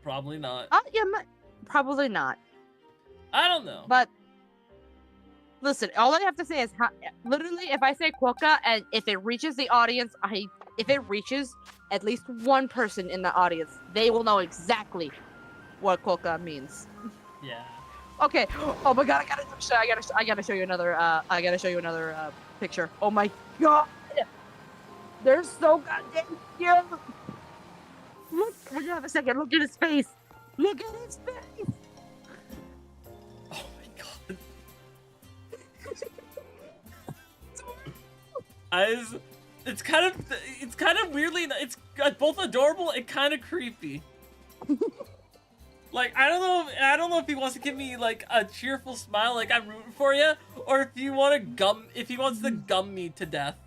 A: Probably not.
B: Yeah, probably not.
A: I don't know.
B: But listen, all I have to say is, literally, if I say quokka and if it reaches the audience, if it reaches at least one person in the audience, they will know exactly what quokka means.
A: Yeah.
B: Okay. Oh my God, I gotta show you another. I gotta show you another picture. Oh my God, they're so goddamn cute. Look, hang on a second. Look at his face. Look at his face.
A: Oh my God. It's kind of weirdly, it's both adorable and kind of creepy. Like, I don't know if he wants to give me like a cheerful smile, like I'm rooting for you, or if he wants to gum me to death.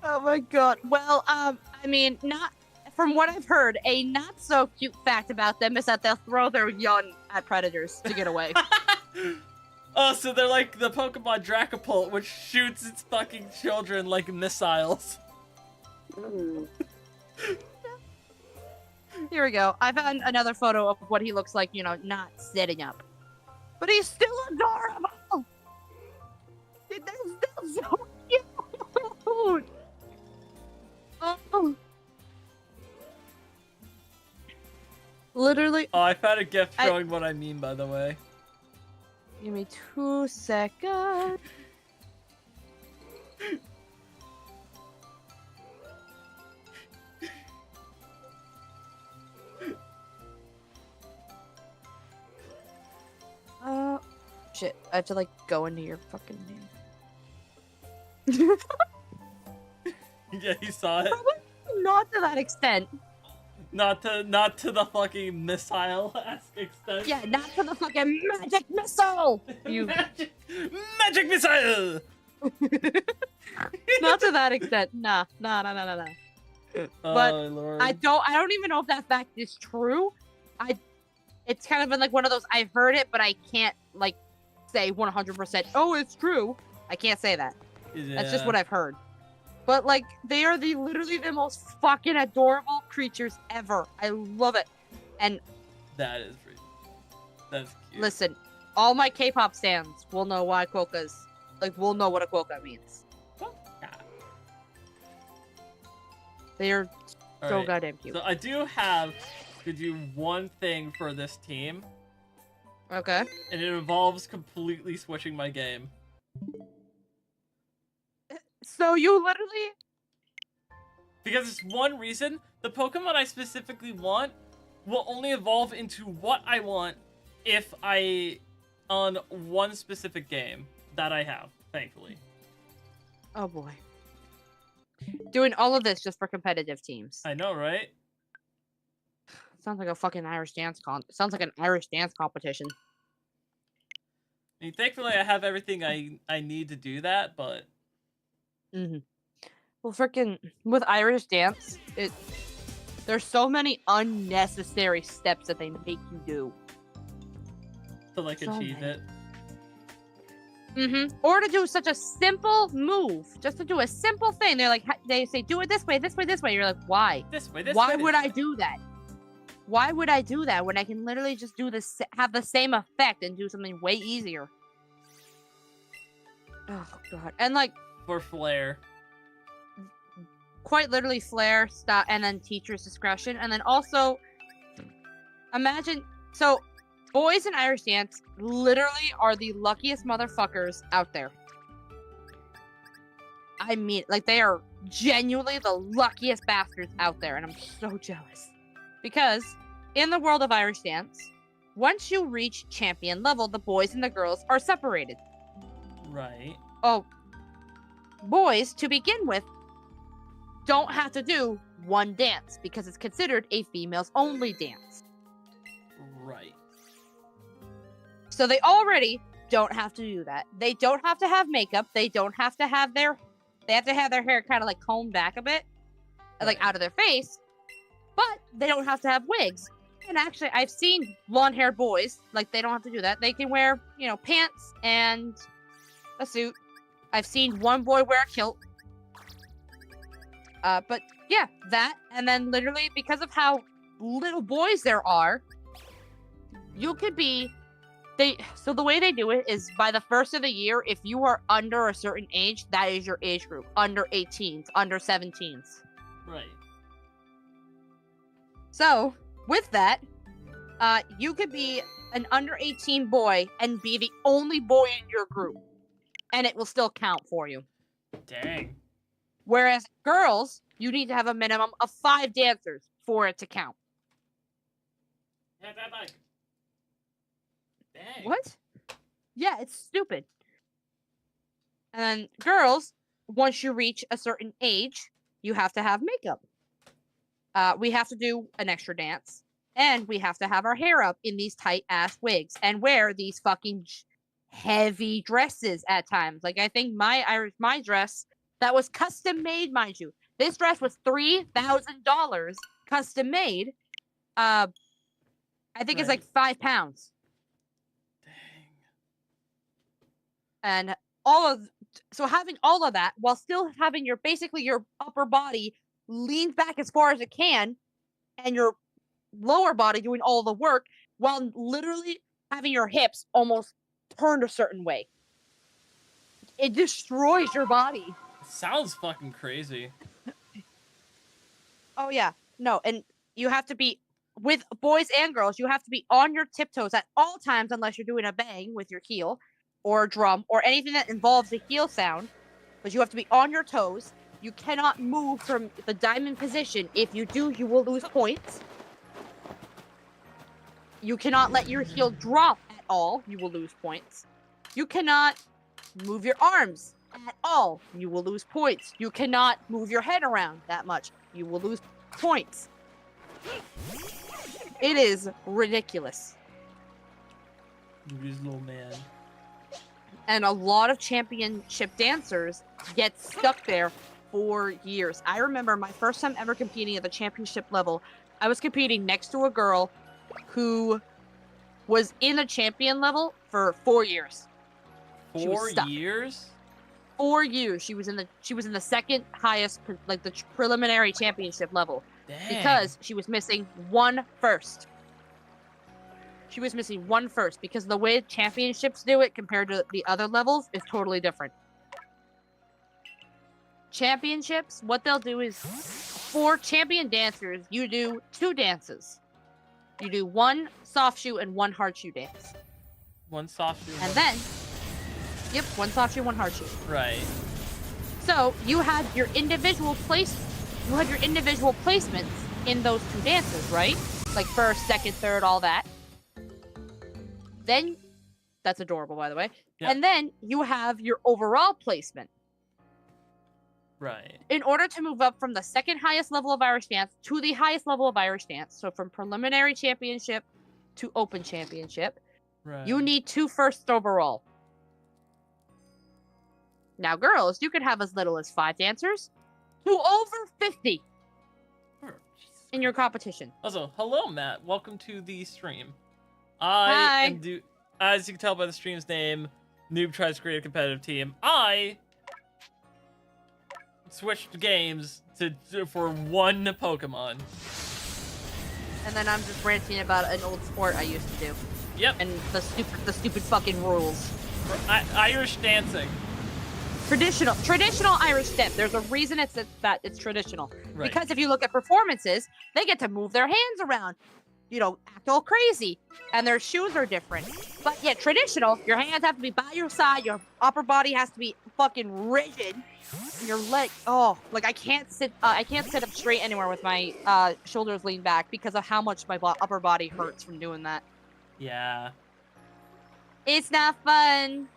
B: Oh my God. Well, I mean, not from what I've heard, a not so cute fact about them is that they'll throw their young at predators to get away.
A: Oh, so they're like the Pokemon Dracopult, which shoots its fucking children like missiles.
B: Here we go. I found another photo of what he looks like, you know, not sitting up. But he's still adorable! They're still so cute! Oh. Literally.
A: Oh, I found a gift showing what I mean, by the way.
B: Give me 2 seconds. Shit. I have to like go into your fucking name.
A: Yeah, you saw it.
B: Probably not to that extent.
A: Not to the fucking missile-esque extent.
B: Yeah, not to the fucking magic missile. You
A: magic missile.
B: Not to that extent. Nah. But
A: Lord.
B: I don't even know if that fact is true. It's kind of been like one of those, I've heard it, but I can't like say 100%. Oh, it's true. I can't say that.
A: Yeah.
B: That's just what I've heard. But like, they are literally the most fucking adorable creatures ever. I love it. And
A: that is pretty. That's cute.
B: Listen, all my K-pop stans will know why quokkas, like, will know what a quokka means. They are so
A: right.
B: goddamn cute.
A: So I do have to do one thing for this team.
B: Okay.
A: And it involves completely switching my game.
B: So you literally...
A: Because it's one reason, the Pokemon I specifically want will only evolve into what I want if I on one specific game that I have, thankfully.
B: Oh boy. Doing all of this just for competitive teams.
A: I know, right?
B: Sounds like a fucking Irish dance sounds like an Irish dance competition.
A: I mean, thankfully I have everything I need to do that, but
B: Well, freaking with Irish dance, there's so many unnecessary steps that they make you do
A: to like
B: so
A: achieve
B: many.
A: it.
B: Or to do such a simple move, just to do a simple thing. They're like, they say, do it this way, this way, this way. You're like, why?
A: This way, this
B: why
A: way.
B: would I do that? Why would I do that when I can literally just do this, have the same effect and do something way easier? Oh god. And like
A: for flair.
B: Quite literally flair, stop, and then teacher's discretion. And then also imagine, so boys in Irish dance literally are the luckiest motherfuckers out there. I mean, like, they are genuinely the luckiest bastards out there, and I'm so jealous. Because in the world of Irish dance, once you reach champion level, the boys and the girls are separated.
A: Right.
B: Oh, boys, to begin with, don't have to do one dance because it's considered a females only dance.
A: Right.
B: So they already don't have to do that. They don't have to have makeup. They don't have to have they have to have their hair kind of like combed back a bit, like out of their face, but they don't have to have wigs. And actually, I've seen blonde-haired boys, like, they don't have to do that. They can wear, you know, pants and a suit. I've seen one boy wear a kilt. But yeah, that, and then literally because of how little boys there are, you could be, so the way they do it is by the first of the year, if you are under a certain age, that is your age group. Under 18s, under 17s.
A: Right.
B: So, with that, you could be an under 18 boy and be the only boy in your group. And it will still count for you.
A: Dang.
B: Whereas girls, you need to have a minimum of 5 dancers for it to count.
A: Yeah, dang.
B: What? Yeah, it's stupid. And then girls, once you reach a certain age, you have to have makeup. We have to do an extra dance. And we have to have our hair up in these tight-ass wigs. And wear these fucking heavy dresses at times. Like, I think my dress, that was custom made, mind you. This dress was $3,000 custom made. I think it's like 5 pounds. And so having all of that while still having your upper body leaned back as far as it can and your lower body doing all the work while literally having your hips almost turned a certain way. It destroys your body.
A: Sounds fucking crazy.
B: Oh yeah. No, and you have to be, with boys and girls, you have to be on your tiptoes at all times unless you're doing a bang with your heel or a drum or anything that involves a heel sound. But you have to be on your toes. You cannot move from the diamond position. If you do, you will lose points. You cannot let your heel drop at all. You will lose points. You cannot move your arms at all. You will lose points. You cannot move your head around that much. You will lose points. It is ridiculous.
A: This little man.
B: And a lot of championship dancers get stuck there for years. I remember my first time ever competing at the championship level. I was competing next to a girl who was in the champion level for 4 years.
A: 4 years?
B: 4 years. She was in the second highest, like the preliminary championship level.
A: Dang.
B: Because she was missing one first. She was missing one first because the way championships do it compared to the other levels is totally different. Championships, what they'll do is, for champion dancers, you do 2 dances. You do 1 soft shoe and 1 hard shoe dance.
A: 1 soft shoe.
B: And then, yep, 1 soft shoe, 1 hard shoe.
A: Right.
B: So you had your individual placements in those 2 dances, right? like first, second, third, all that. Then, that's adorable, by the way.
A: Yep.
B: And then you have your overall placement.
A: Right.
B: In order to move up from the second highest level of Irish dance to the highest level of Irish dance, so from preliminary championship to open championship,
A: Right.
B: you need 2 firsts overall. Now, girls, you can have as little as 5 dancers to over 50 in your competition.
A: Also, hello, Matt. Welcome to the stream.
B: Hi.
A: As you can tell by the stream's name, Noob tries to create a competitive team. I switched games for one Pokemon.
B: And then I'm just ranting about an old sport I used to do.
A: Yep.
B: And the stupid fucking rules.
A: Irish dancing.
B: Traditional Irish step. There's a reason it's traditional.
A: Right.
B: Because if you look at performances, they get to move their hands around, act all crazy, and their shoes are different. But yeah, traditional, your hands have to be by your side, your upper body has to be fucking rigid, and your leg, I can't sit up straight anywhere with my shoulders leaned back because of how much my upper body hurts from doing that.
A: Yeah.
B: It's not fun.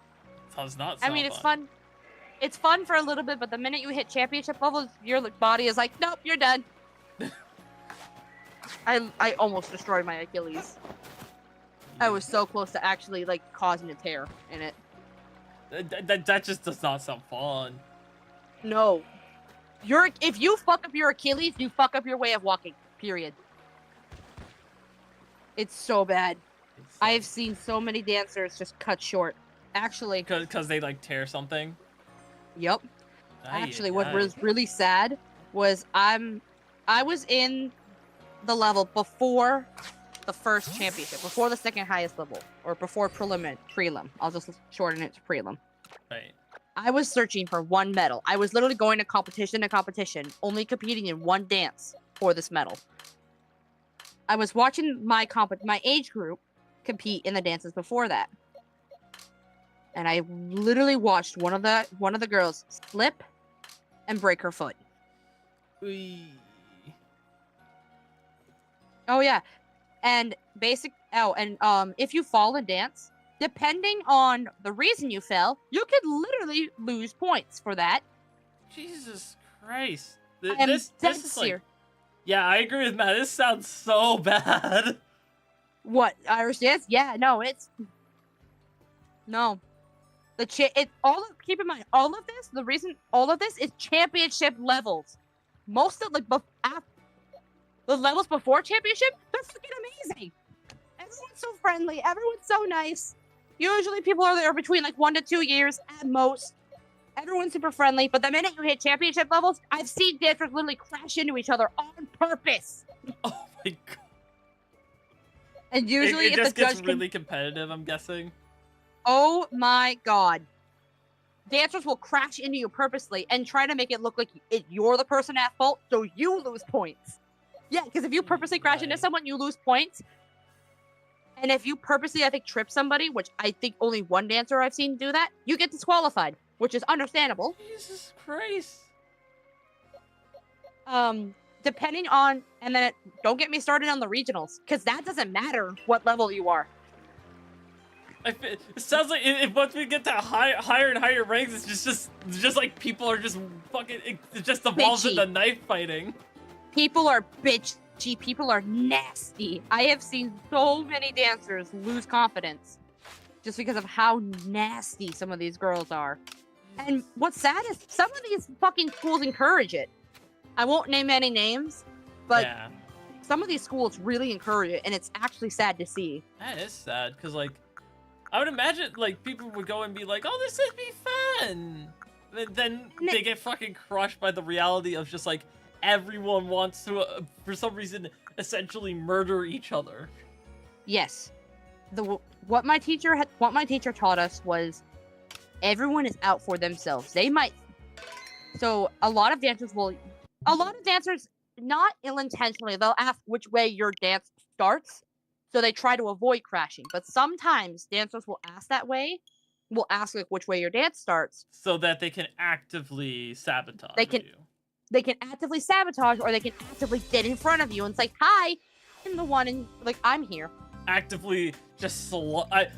A: It's not.
B: I mean, it's fun. It's fun for a little bit, but the minute you hit championship levels, your body is like, nope, you're done. I almost destroyed my Achilles. I was so close to actually causing a tear in it.
A: That just does not sound fun.
B: No. If you fuck up your Achilles, you fuck up your way of walking. Period. It's so bad. I've seen so many dancers just cut short. Actually,
A: because they tear something.
B: Yep. Actually, what was really sad was I was in the level before the first championship, before the second highest level, or before prelim. I'll just shorten it to prelim.
A: Right.
B: I was searching for one medal. I was literally going to competition to competition, only competing in one dance for this medal. I was watching my age group compete in the dances before that. And I literally watched one of the girls slip and break her foot.
A: Wee.
B: Oh yeah. And if you fall in dance, depending on the reason you fell, you could literally lose points for that.
A: Jesus Christ.
B: This is
A: yeah, I agree with Matt. This sounds so bad.
B: What, Irish dance? Yeah, no, it's no. Keep in mind, all of this is championship levels. Most of the levels before championship, they're freaking amazing. Everyone's so friendly. Everyone's so nice. Usually people are there between 1 to 2 years at most. Everyone's super friendly. But the minute you hit championship levels, I've seen dancers literally crash into each other on purpose.
A: Oh my god.
B: And usually
A: it just gets really competitive, I'm guessing.
B: Oh my god. Dancers will crash into you purposely and try to make it look like you're the person at fault, so you lose points. Yeah, because if you purposely crash into someone, you lose points. And if you purposely, trip somebody, which I think only one dancer I've seen do that, you get disqualified, which is understandable.
A: Jesus Christ.
B: Depending on, and then don't get me started on the regionals, because that doesn't matter what level you are.
A: It sounds like once we get to higher and higher ranks, it's just like people are just fucking. It just evolves into knife fighting.
B: People are bitchy. People are nasty. I have seen so many dancers lose confidence just because of how nasty some of these girls are. And what's sad is some of these fucking schools encourage it. I won't name any names, but some of these schools really encourage it, and it's actually sad to see.
A: That is sad, because I would imagine people would go and be like, "Oh, this would be fun," and then they get fucking crushed by the reality of just everyone wants to, for some reason, essentially murder each other. Yes,
B: what my teacher taught us was everyone is out for themselves. So a lot of dancers, not ill-intentionally, they'll ask which way your dance starts. So they try to avoid crashing. But sometimes dancers will ask which way your dance starts.
A: So that they can actively sabotage you.
B: They can actively sabotage, or they can actively get in front of you and say, hi, I'm the one in, like, I'm here.
A: Actively just I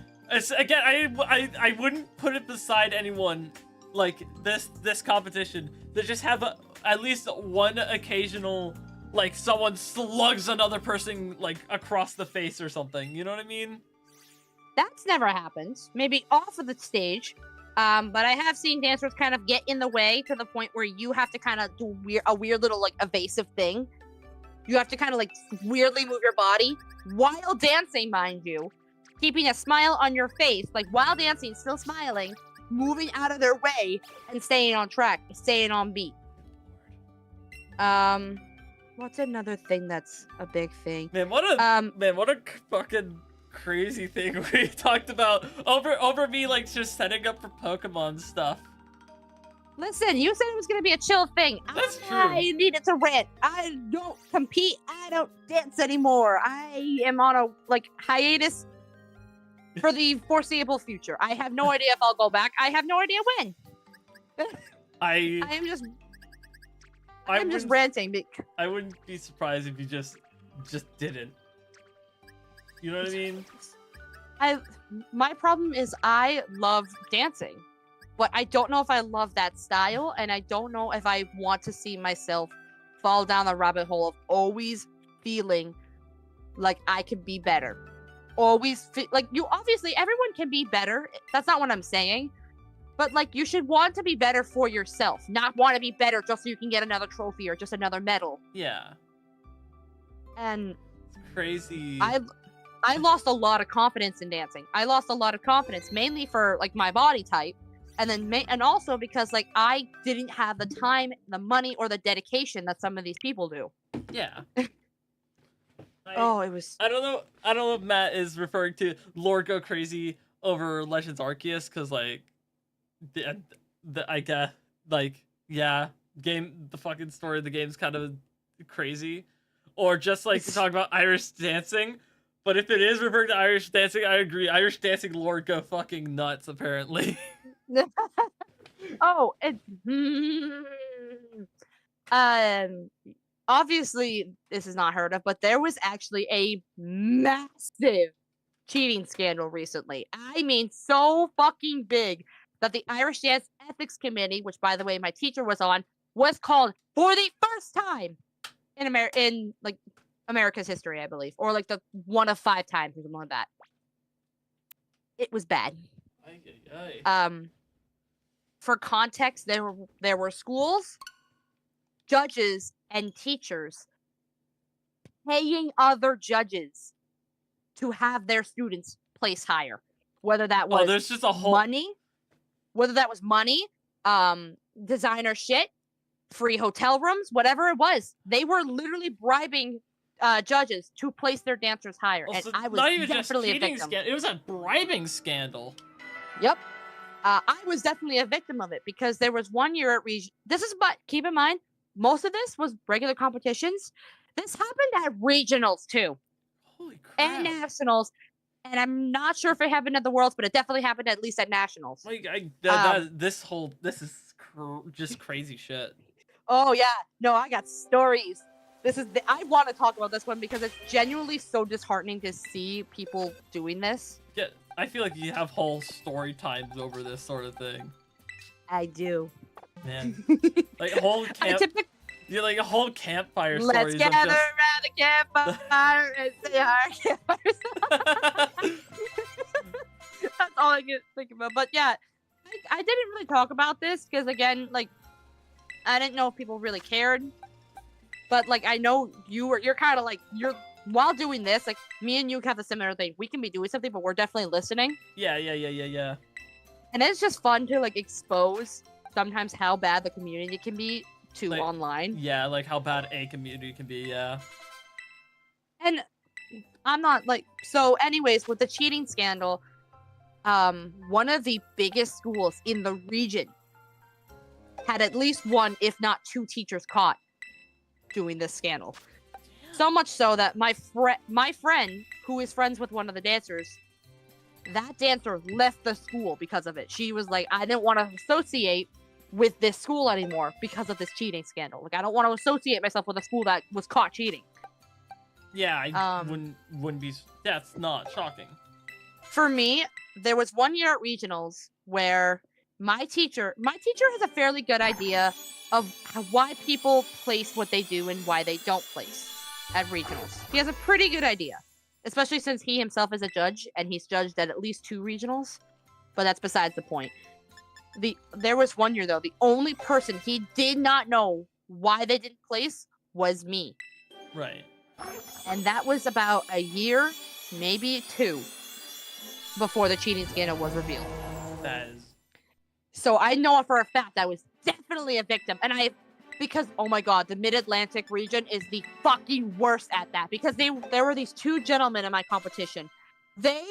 A: wouldn't put it beside anyone like this competition that just have at least one occasional, like, someone slugs another person like across the face or something. You know what I mean?
B: That's never happened. Maybe off of the stage. But I have seen dancers kind of get in the way to the point where you have to kind of do a weird little, like, evasive thing. You have to kind of, like, weirdly move your body while dancing, mind you, keeping a smile on your face, like, while dancing, still smiling, moving out of their way, and staying on track, staying on beat. What's another thing that's a big thing?
A: Man, what a fucking crazy thing we talked about over me, like, just setting up for Pokemon stuff.
B: Listen, you said it was gonna be a chill thing.
A: That's true.
B: I needed to rant. I don't compete. I don't dance anymore. I am on a, like, hiatus for the foreseeable future. I have no idea if I'll go back. I have no idea when. I'm just ranting.
A: I wouldn't be surprised if you just didn't. You know what I mean?
B: My problem is I love dancing, but I don't know if I love that style, and I don't know if I want to see myself fall down the rabbit hole of always feeling like I could be better. Like, you obviously, everyone can be better. That's not what I'm saying. But, like, you should want to be better for yourself, not want to be better just so you can get another trophy or just another medal.
A: Yeah.
B: And
A: it's crazy.
B: I lost a lot of confidence in dancing. I lost a lot of confidence, mainly for, like, my body type. And then, and also because, like, I didn't have the time, the money, or the dedication that some of these people do.
A: Yeah.
B: It was.
A: I don't know if Matt is referring to Lord Go Crazy over Legends Arceus, because, like, I guess, like, yeah, the fucking story of the game's kind of crazy, or just, like, to talk about Irish dancing. But if it is referring to Irish dancing, I agree. Irish dancing Lord go fucking nuts, apparently.
B: Obviously this is not heard of, but there was actually a massive cheating scandal recently. I mean, so fucking big that the Irish Dance Ethics Committee, which, by the way, my teacher was on, was called for the first time in like America's history, I believe, or like the one of 5 times or something like that. It was bad. For context, there were schools, judges, and teachers paying other judges to have their students place higher, whether that was
A: there's just a whole
B: money, designer shit, free hotel rooms, whatever it was. They were literally bribing judges to place their dancers higher, and I was definitely a victim.
A: It was a bribing scandal.
B: Yep. I was definitely a victim of it, because there was one year at but keep in mind, most of this was regular competitions. This happened at regionals too.
A: Holy crap.
B: And nationals. And I'm not sure if it happened at the Worlds, but it definitely happened at least at nationals.
A: Like, this is just crazy shit.
B: Oh yeah, no, I got stories. I want to talk about this one because it's genuinely so disheartening to see people doing this.
A: Yeah, I feel like you have whole story times over this sort of thing.
B: I do.
A: Man, like whole like a whole campfire story.
B: Let's gather around the campfire and say our campfires. That's all I can think about. But yeah, I didn't really talk about this because, again, like, I didn't know if people really cared. But, like, I know you're kind of like, while doing this, like, me and you have a similar thing. We can be doing something, but we're definitely listening.
A: Yeah.
B: And it's just fun to, like, expose sometimes how bad the community can be to, like, online.
A: Yeah, like how bad a community can be, yeah.
B: And I'm not, like, so anyways, with the cheating scandal, one of the biggest schools in the region had at least 1, if not 2 teachers caught doing this scandal. So much so that my friend, who is friends with one of the dancers, that dancer left the school because of it. She was like, I didn't want to associate with this school anymore because of this cheating scandal. Like, I don't want to associate myself with a school that was caught cheating.
A: Yeah, I wouldn't be. That's not shocking.
B: For me, there was one year at regionals where my teacher has a fairly good idea of why people place what they do and why they don't place at regionals. He has a pretty good idea, especially since he himself is a judge and he's judged at least 2 regionals. But that's besides the point. There was one year though, the only person he did not know why they didn't place was me.
A: Right.
B: And that was about a year, maybe 2, before the cheating scandal was revealed.
A: That is.
B: So I know for a fact I was definitely a victim. And because, oh my god, the Mid-Atlantic region is the fucking worst at that. Because there were these 2 gentlemen in my competition. They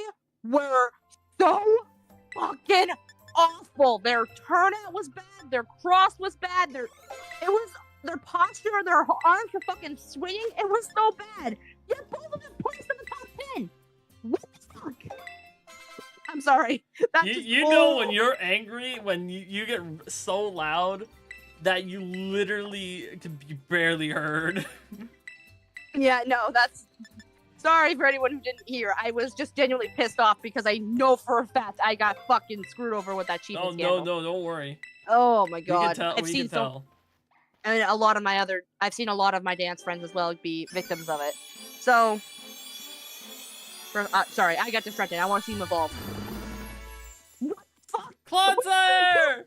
B: were so fucking awful. Their turnout was bad. Their cross was bad. Their posture, their arms were fucking swinging. It was so bad. Yet both of them placed in the top 10. What the fuck? I'm sorry.
A: You know when you're angry, when you get so loud that you literally can be barely heard.
B: Yeah, no, that's... Sorry for anyone who didn't hear. I was just genuinely pissed off because I know for a fact I got fucking screwed over with that cheating scandal.
A: No, don't worry.
B: Oh my god.
A: I've seen
B: and I've seen a lot of my dance friends as well be victims of it. So, sorry, I got distracted. I want to see him evolve. What the fuck?
A: Clonzer!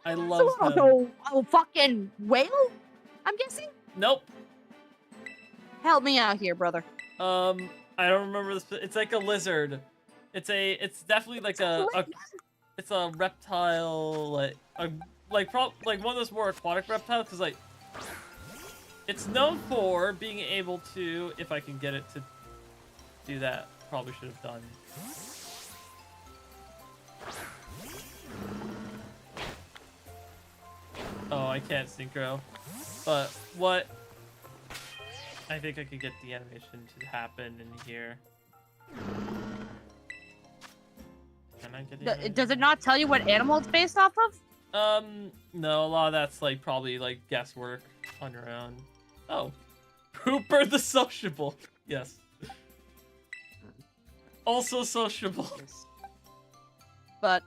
A: I love him.
B: Oh, fucking whale? I'm guessing?
A: Nope.
B: Help me out here, brother.
A: I don't remember this. It's like a lizard. It's definitely like it's a reptile, like one of those more aquatic reptiles, because like it's known for being able to, if I can get it to do that, probably should have done. Oh, I can't synchro, but what? I think I could get the animation to happen in here. Can I get it?
B: Does it not tell you what animal it's based off of?
A: No, a lot of that's like probably like guesswork on your own. Oh, Pooper the sociable. Yes. Also sociable.
B: But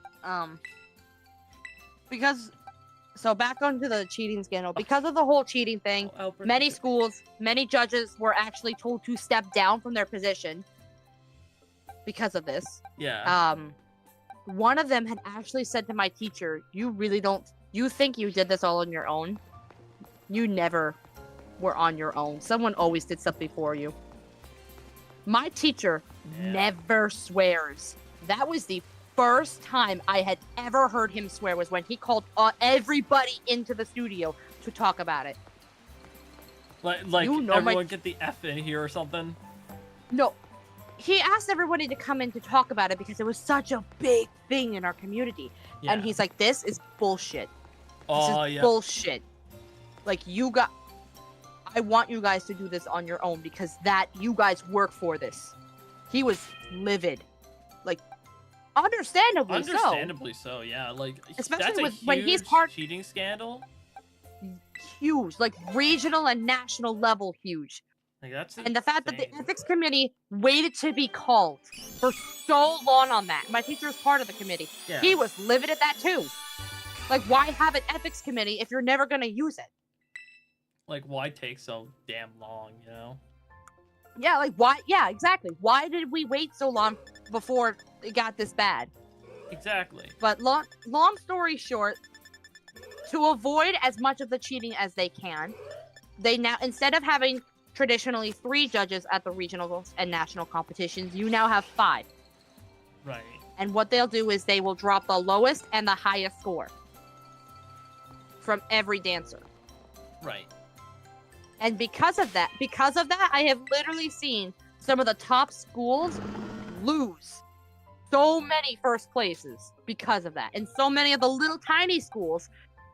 B: because. So back onto the cheating scandal. Because of the whole cheating thing, many schools, many judges were actually told to step down from their position because of this.
A: Yeah.
B: One of them had actually said to my teacher, you think you did this all on your own? You never were on your own. Someone always did something for you. My teacher never swears. That was the first time I had ever heard him swear was when he called everybody into the studio to talk about it.
A: Like everyone get the F in here or something?
B: No. He asked everybody to come in to talk about it because it was such a big thing in our community. Yeah. And he's like, this is bullshit. This is bullshit. Like, I want you guys to do this on your own because you guys work for this. He was livid. Like, Understandably so, yeah. Like, especially
A: that's
B: when he's part
A: cheating scandal.
B: Huge, like regional and national level, huge.
A: Like, that's
B: and the fact that the ethics committee waited to be called for so long on that. My teacher is part of the committee. Yeah. He was livid at that too. Like, why have an ethics committee if you're never gonna use it?
A: Like, why take so damn long, you know?
B: Yeah, like, why? Yeah, exactly. Why did we wait so long before it got this bad?
A: Exactly.
B: But long story short, to avoid as much of the cheating as they can, they now, instead of having traditionally 3 judges at the regional and national competitions, you now have 5.
A: Right.
B: And what they'll do is they will drop the lowest and the highest score from every dancer.
A: Right.
B: And because of that, I have literally seen some of the top schools lose so many first places because of that. And so many of the little tiny schools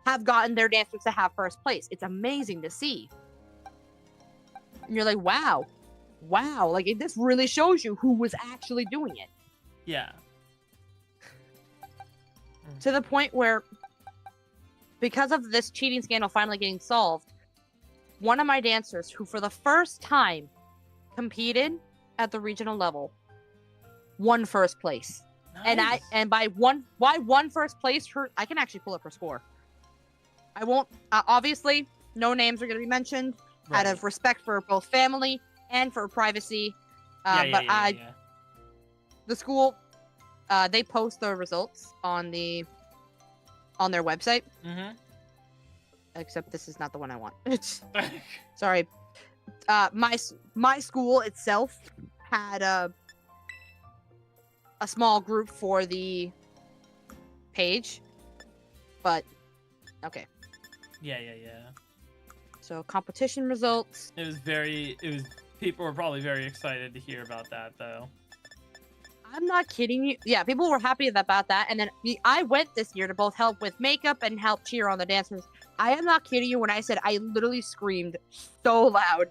B: have gotten their dancers to have first place. It's amazing to see. And you're like, wow. Like, this really shows you who was actually doing it.
A: Yeah.
B: To the point where, because of this cheating scandal finally getting solved, one of my dancers who for the first time competed at the regional level won first place.
A: Nice.
B: And by won first place, I can actually pull up her score. I won't obviously no names are going to be mentioned out of respect for both family and for privacy. The school they post the results on their website.
A: Mm-hmm.
B: Except this is not the one I want. Sorry. My school itself had a small group for the page, but okay.
A: Yeah.
B: So competition results.
A: People were probably very excited to hear about that though.
B: I'm not kidding you. Yeah, people were happy about that. And then I went this year to both help with makeup and help cheer on the dancers. I am not kidding you when I said I literally screamed so loud.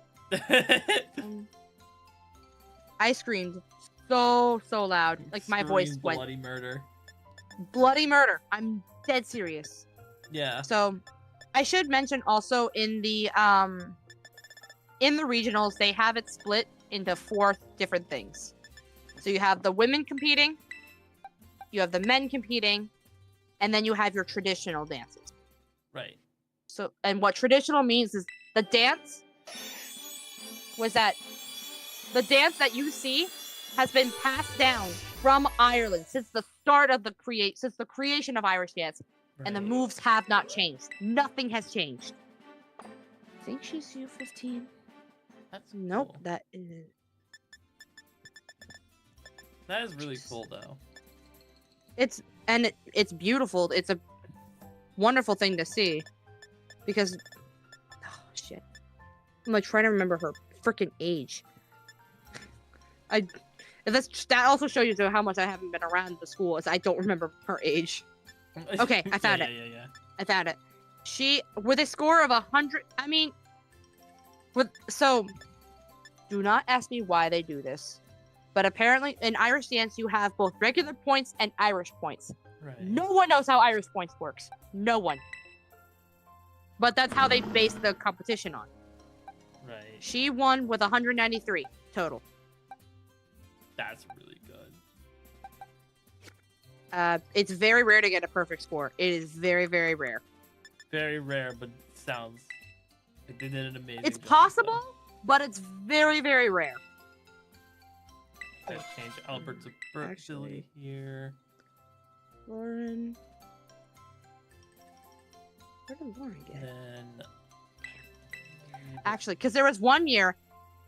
B: I screamed so loud. Like my voice went.
A: Bloody murder.
B: Bloody murder. I'm dead serious.
A: Yeah.
B: So I should mention also in the regionals, they have it split into 4 different things. So you have the women competing, you have the men competing, and then you have your traditional dances.
A: Right.
B: So, and what traditional means is the dance that you see has been passed down from Ireland since the creation of Irish dance, and the moves have not changed. Nothing has changed. I think she's U15.
A: That's
B: nope.
A: Cool.
B: That is.
A: That is really cool, though.
B: It's beautiful. It's a wonderful thing to see, because shit, I'm like trying to remember her freaking age. That also shows you how much I haven't been around the school, as I don't remember her age. Okay, I found it.
A: Yeah.
B: I found it. She with a score of 100. I mean, so do not ask me why they do this. But apparently, in Irish dance, you have both regular points and Irish points.
A: Right.
B: No one knows how Irish points works. No one. But that's how they base the competition on.
A: Right.
B: She won with 193 total.
A: That's really good.
B: It's very rare to get a perfect score. It is very, very rare.
A: Very rare, but sounds like they did an amazing
B: It's
A: job,
B: possible, but it's very, very rare.
A: Let's change Albert's ability here.
B: Lauren. Where did Lauren get?
A: Then...
B: Actually, because there was one year,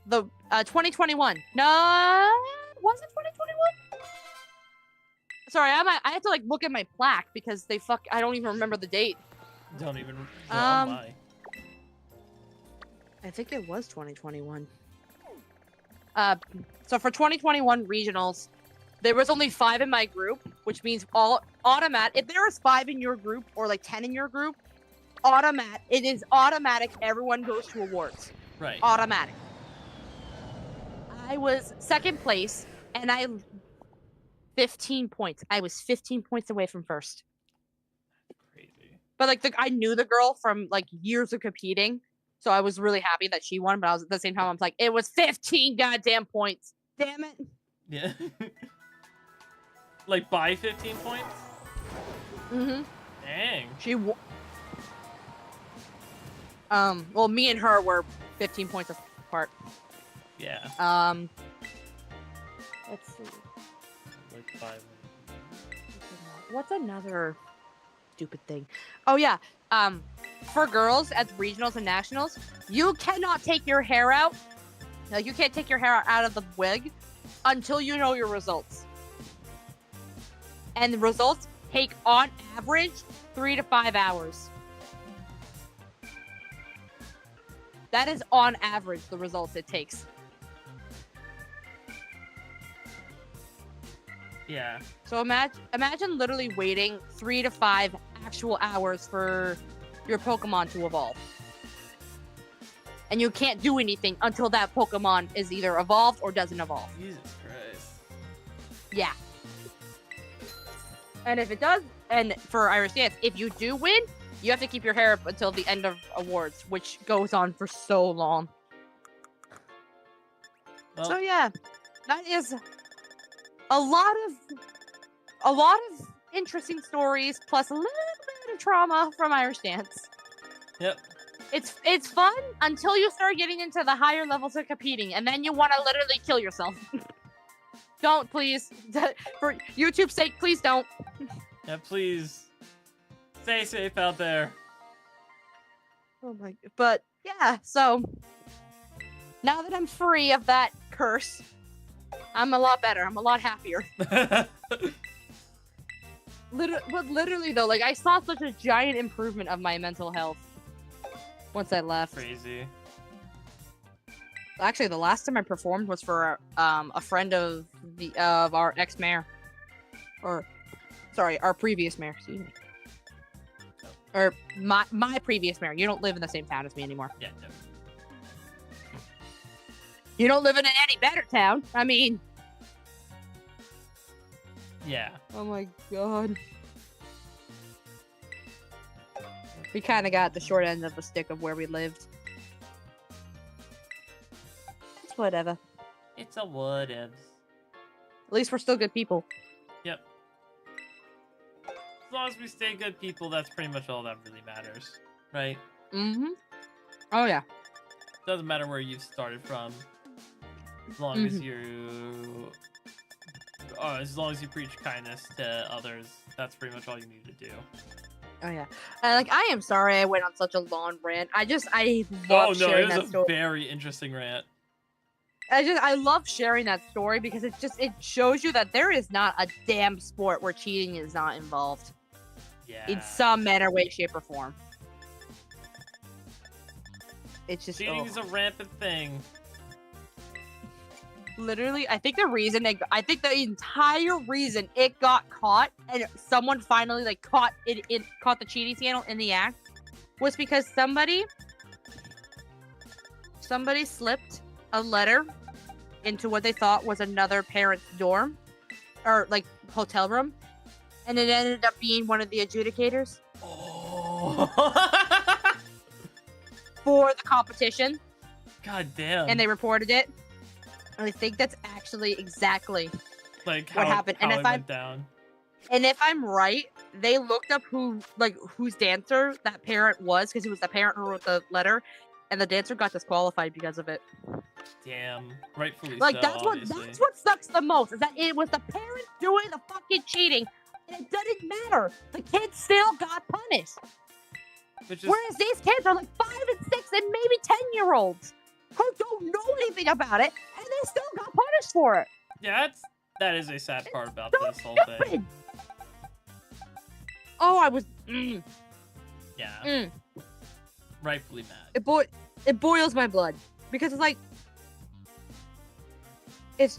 B: the 2021. No, was it 2021? Sorry, I have to like look at my plaque because I don't even remember the date.
A: Don't even. Oh my.
B: I think it was 2021. So for 2021 regionals, there was only 5 in my group, which means if there was 5 in your group or like 10 in your group, it is automatic. Everyone goes to awards.
A: Right.
B: Automatic. I was second place, and 15 points. I was 15 points away from first.
A: Crazy.
B: But I knew the girl from like years of competing. So I was really happy that she won, but I was at the same time, I was like, it was 15 goddamn points. Damn it.
A: Yeah. Like by 15 points?
B: Mm-hmm.
A: Dang.
B: Well, me and her were 15 points apart.
A: Yeah.
B: Let's see.
A: Like 5.
B: What's another stupid thing? Oh, yeah. For girls at regionals and nationals, you cannot take your hair out. Like, you can't take your hair out of the wig until you know your results. And the results take, on average, 3 to 5 hours. That is on average the results it takes.
A: Yeah.
B: So imagine literally waiting 3 to 5 actual hours for your Pokemon to evolve. And you can't do anything until that Pokemon is either evolved or doesn't evolve.
A: Jesus Christ.
B: Yeah. And if it does, and for Irish Dance, if you do win, you have to keep your hair up until the end of awards, which goes on for so long.
A: Well,
B: so yeah, that is a lot of interesting stories plus a little bit of trauma from Irish dance.
A: Yep.
B: It's fun until you start getting into the higher levels of competing, and then you want to literally kill yourself. Don't, please. For YouTube's sake, please don't.
A: Yeah, please. Stay safe out there.
B: Oh my. But yeah, so now that I'm free of that curse, I'm a lot better. I'm a lot happier. Literally though, like I saw such a giant improvement of my mental health once I left.
A: Crazy.
B: Actually, the last time I performed was for a friend of our ex-mayor, or sorry, our previous mayor. Excuse me. Or my previous mayor. You don't live in the same town as me anymore.
A: Yeah, no.
B: You don't live in any better town. I mean.
A: Yeah.
B: Oh my god. We kind of got the short end of the stick of where we lived. It's whatever.
A: It's a whatevs.
B: At least we're still good people.
A: Yep. As long as we stay good people, that's pretty much all that really matters, right?
B: Mm-hmm. Oh yeah.
A: Doesn't matter where you started from. As long as you preach kindness to others, that's pretty much all you need to do.
B: Oh yeah. Like I am sorry I went on such a long rant. I love sharing that story.
A: It was a very interesting rant.
B: I love sharing that story because it shows you that there is not a damn sport where cheating is not involved.
A: Yeah.
B: In some manner, way, shape, or form. It's just
A: cheating is a rampant thing.
B: Literally, I think the entire reason it got caught and someone finally like caught the cheating scandal in the act was because somebody slipped a letter into what they thought was another parent's dorm or like hotel room, and it ended up being one of the adjudicators for the competition.
A: God damn.
B: And they reported it. And I think that's actually exactly
A: like
B: what happened.
A: And if
B: I'm right, they looked up whose dancer that parent was because it was the parent who wrote the letter, and the dancer got disqualified because of it.
A: Damn, rightfully
B: like
A: so.
B: That's what sucks the most is that it was the parent doing the fucking cheating, and it didn't matter. The kids still got punished. Whereas these kids are like 5 and 6 and maybe 10-year-olds. Who don't know anything about it, and they still got punished for it.
A: Yeah, that is a sad part about
B: so
A: this whole
B: stupid.
A: thing.
B: Oh, I was.
A: Yeah. Rightfully mad.
B: It boils my blood because it's like it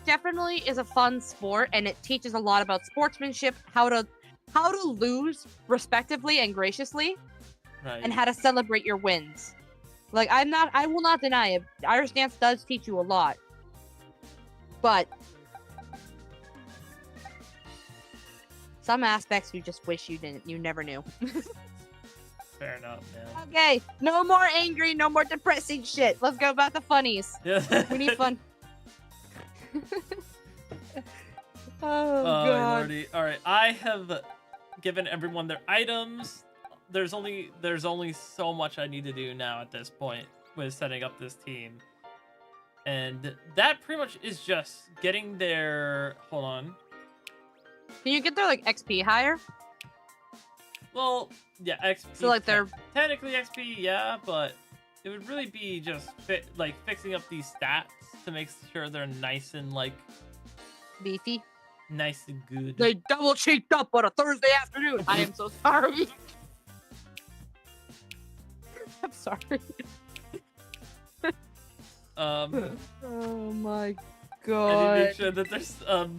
B: definitely is a fun sport, and it teaches a lot about sportsmanship, how to lose respectively and graciously,
A: right,
B: and how to celebrate your wins. Like, I will not deny it. Irish dance does teach you a lot. But some aspects you just wish you never knew.
A: Fair enough, man.
B: Okay, no more angry, no more depressing shit. Let's go about the funnies.
A: Yeah.
B: We need fun. Oh, God.
A: Lordy. All right, I have given everyone their items. There's only so much I need to do now at this point with setting up this team. And that pretty much is just getting their... Hold on.
B: Can you get their, like, XP higher?
A: Well, yeah, XP.
B: So, like, they're...
A: Technically XP, yeah, but it would really be just, fixing up these stats to make sure they're nice and, like...
B: beefy?
A: Nice and good.
B: They double cheeked up on a Thursday afternoon. I am so sorry. I'm sorry. Oh my God.
A: I need to make sure that there's
B: Oh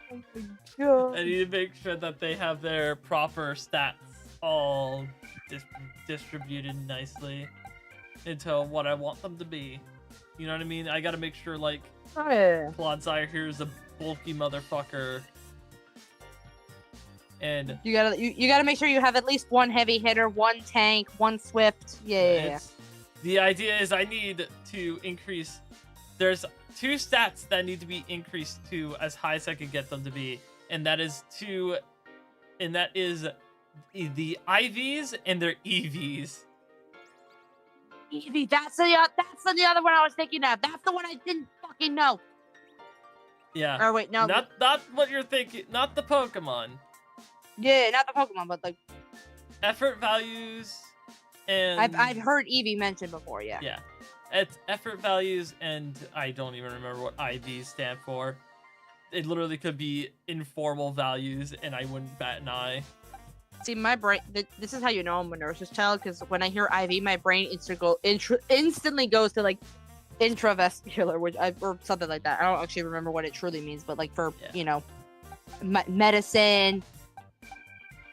B: my God.
A: I need to make sure that they have their proper stats all distributed nicely into what I want them to be. You know what I mean? I gotta make sure, like,
B: Oh, yeah.
A: Clodsire here is a bulky motherfucker, And
B: you gotta make sure you have at least one heavy hitter, one tank, one swift. Yeah.
A: The idea is I need to increase. There's 2 stats that need to be increased to as high as I can get them to be, and that is the IVs and their EVs.
B: Eevee, that's the other one I was thinking of. That's the one I didn't fucking know.
A: Yeah.
B: Or wait, no.
A: Not what you're thinking. Not the Pokemon.
B: Yeah, not the Pokemon, but like
A: effort values and
B: I've heard Eevee mentioned before. Yeah.
A: Yeah. It's effort values, and I don't even remember what IVs stand for. It literally could be informal values, and I wouldn't bat an eye.
B: See, my brain. This is how you know I'm a nurse's child, because when I hear IV, my brain instantly goes to like intravascular, or something like that. I don't actually remember what it truly means, but like for medicine,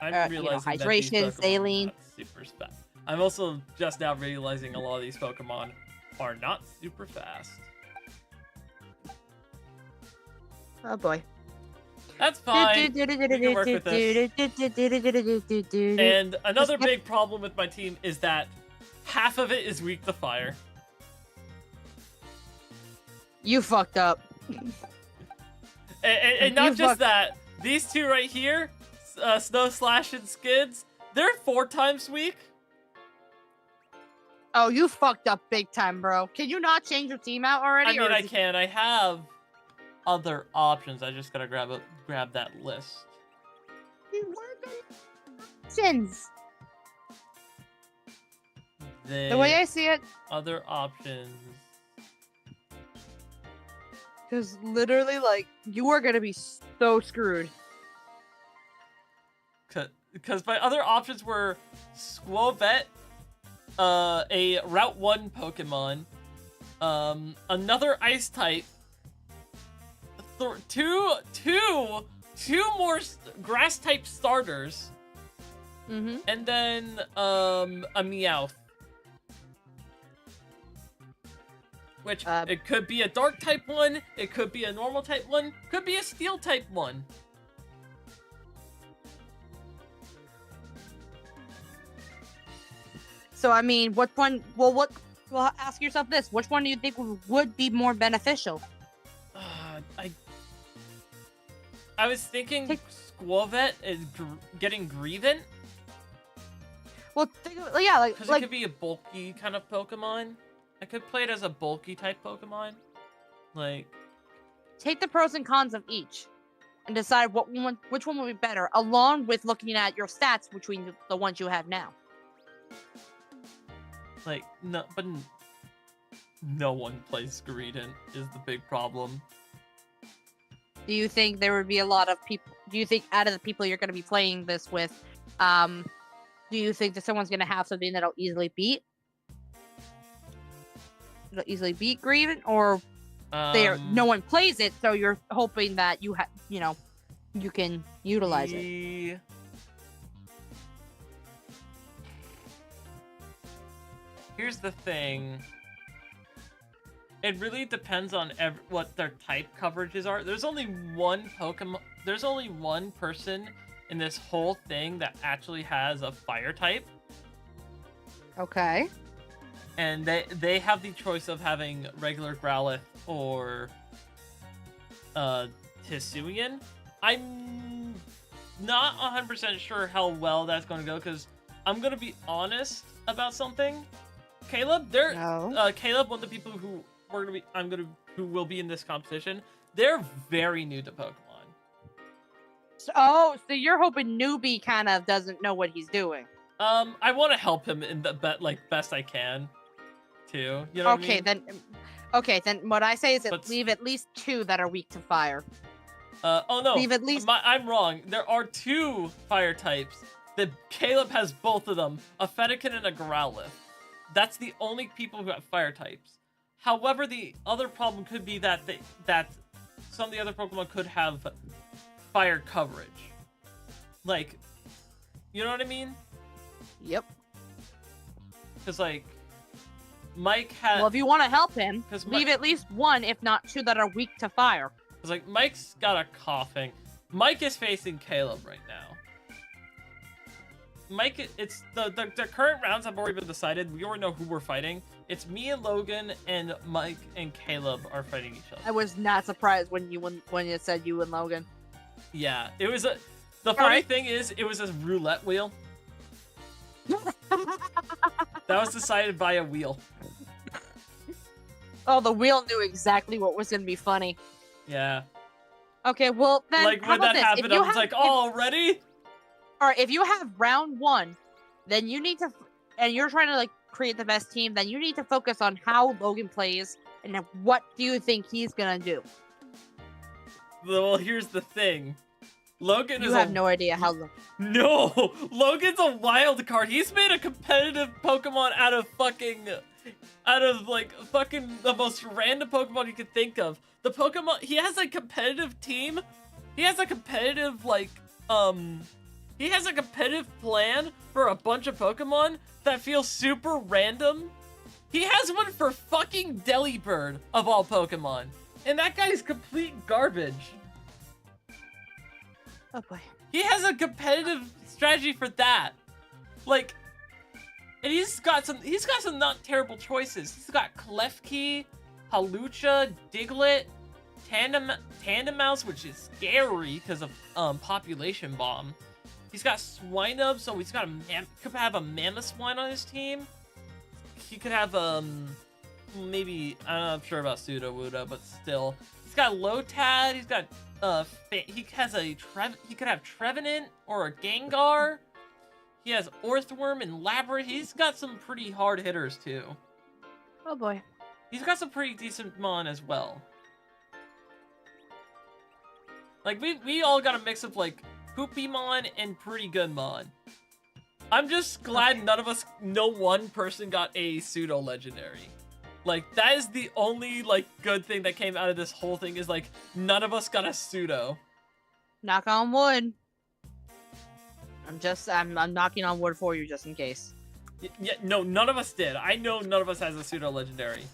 B: hydration, saline.
A: Super fast. I'm also just now realizing a lot of these Pokemon are not super fast.
B: Oh boy.
A: That's fine. We can work with this. And another big problem with my team is that half of it is weak to fire.
B: You fucked up.
A: And not just that. These 2 right here, Snow Slash and Skids, they're 4 times weak.
B: Oh, you fucked up big time, bro. Can you not change your team out already?
A: I mean, I can. I have other options. I just gotta grab that list.
B: Options. The way I see it.
A: Other options.
B: Because literally, like, you are gonna be so screwed.
A: Because my other options were Squovet, a Route 1 Pokemon, another Ice type, two more Grass type starters, and then a Meowth. Which it could be a Dark type one, it could be a normal type one, could be a Steel type one.
B: So I mean, what one? Well, ask yourself this: which one do you think would be more beneficial?
A: I was thinking Squovet is getting Grievant.
B: Well, like
A: it could be a bulky kind of Pokemon. I could play it as a bulky type Pokemon. Like,
B: take the pros and cons of each, and decide which one would be better, along with looking at your stats between the ones you have now.
A: Like, no, but no one plays Greedent is the big problem.
B: Do you think there would be a lot of people? Do you think out of the people you're going to be playing this with, do you think that someone's going to have something that'll easily beat? That'll easily beat Grievant, or no one plays it, so you're hoping that you can utilize it.
A: Here's the thing. It really depends on what their type coverages are. There's only one Pokemon. There's only one person in this whole thing that actually has a fire type.
B: Okay.
A: And they have the choice of having regular Growlithe or Hisuian. I'm not 100% sure how well that's going to go, because I'm going to be honest about something. Caleb, Caleb, one of the people who will be in this competition, they're very new to Pokemon.
B: So you're hoping Newbie kind of doesn't know what he's doing.
A: I want to help him in the best I can, too. You know what I mean?
B: then what I say is leave at least 2 that are weak to fire.
A: Oh no,
B: leave at least.
A: I'm wrong. There are 2 fire types. Caleb has both of them, a Fennekin and a Growlithe. That's the only people who have fire types. However, the other problem could be that some of the other Pokemon could have fire coverage. Like, you know what I mean?
B: Yep.
A: Because, like, Mike has...
B: Well, if you want to help him, leave at least 1, if not 2, that are weak to fire.
A: Because, like, Mike's got a coughing. Mike is facing Caleb right now. Mike, it's the current rounds have already been decided. We already know who we're fighting. It's me and Logan and Mike and Caleb are fighting each other.
B: I was not surprised when you said you and Logan.
A: Yeah, it was a. The funny thing is, it was a roulette wheel. That was decided by a wheel.
B: Oh, the wheel knew exactly what was gonna be funny.
A: Yeah.
B: Okay, well then.
A: Like when that happened, I was like, "Oh, ready?"
B: All right, if you have round 1, then you need to, and you're trying to like create the best team, then you need to focus on how Logan plays and what do you think he's gonna do.
A: Well, here's the thing. Logan
B: you have no idea how.
A: No, Logan's a wild card. He's made a competitive Pokemon out of fucking the most random Pokemon you could think of. The Pokemon, he has a competitive team. He has a competitive he has a competitive plan for a bunch of Pokemon that feels super random. He has one for fucking Delibird of all Pokemon, and that guy's complete garbage.
B: Oh boy.
A: He has a competitive strategy for that. Like, and he's got some not terrible choices. He's got Klefki, Halucha, Diglett, Tandemaus, which is scary because of population bomb. He's got Swinub, so he's got could have a Mamoswine on his team. He could have maybe, I'm not sure about Sudowoodo, but still. He's got Lotad. He's got he could have Trevenant or a Gengar. He has Orthworm and Labra. He's got some pretty hard hitters too.
B: Oh boy.
A: He's got some pretty decent Mon as well. Like we all got a mix of like Poopy Mon and pretty good Mon. I'm just glad no one person got a pseudo legendary. Like, that is the only, like, good thing that came out of this whole thing is, like, none of us got a pseudo.
B: Knock on wood. I'm knocking on wood for you just in case.
A: Yeah, no, none of us did. I know none of us has a pseudo legendary.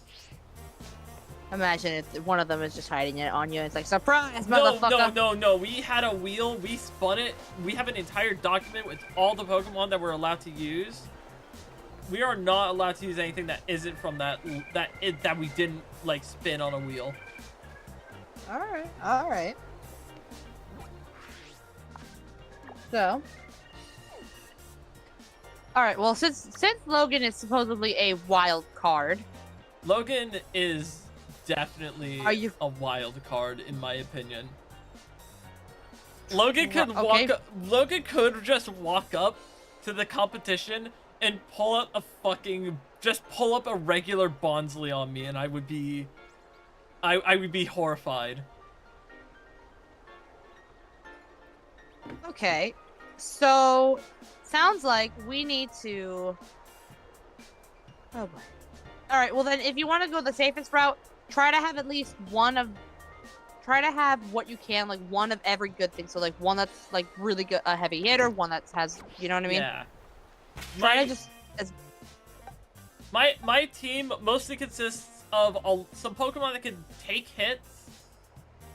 B: Imagine if one of them is just hiding it on you. It's like, surprise, motherfucker.
A: No. We had a wheel. We spun it. We have an entire document with all the Pokemon that we're allowed to use. We are not allowed to use anything that isn't from that we didn't like spin on a wheel.
B: All right. So, all right. Well, since Logan is supposedly a wild card,
A: Logan is definitely a wild card in my opinion. Logan could just walk up to the competition and pull up a regular Bonsly on me, and I would be horrified.
B: Okay, so sounds like we need to. Oh boy. All right. Well, then, if you want to go the safest route, try to have at least try to have what you can, like one of every good thing. So like one that's like really good, a heavy hitter, one that has, you know what I mean?
A: Yeah. My team mostly consists of some Pokemon that can take hits.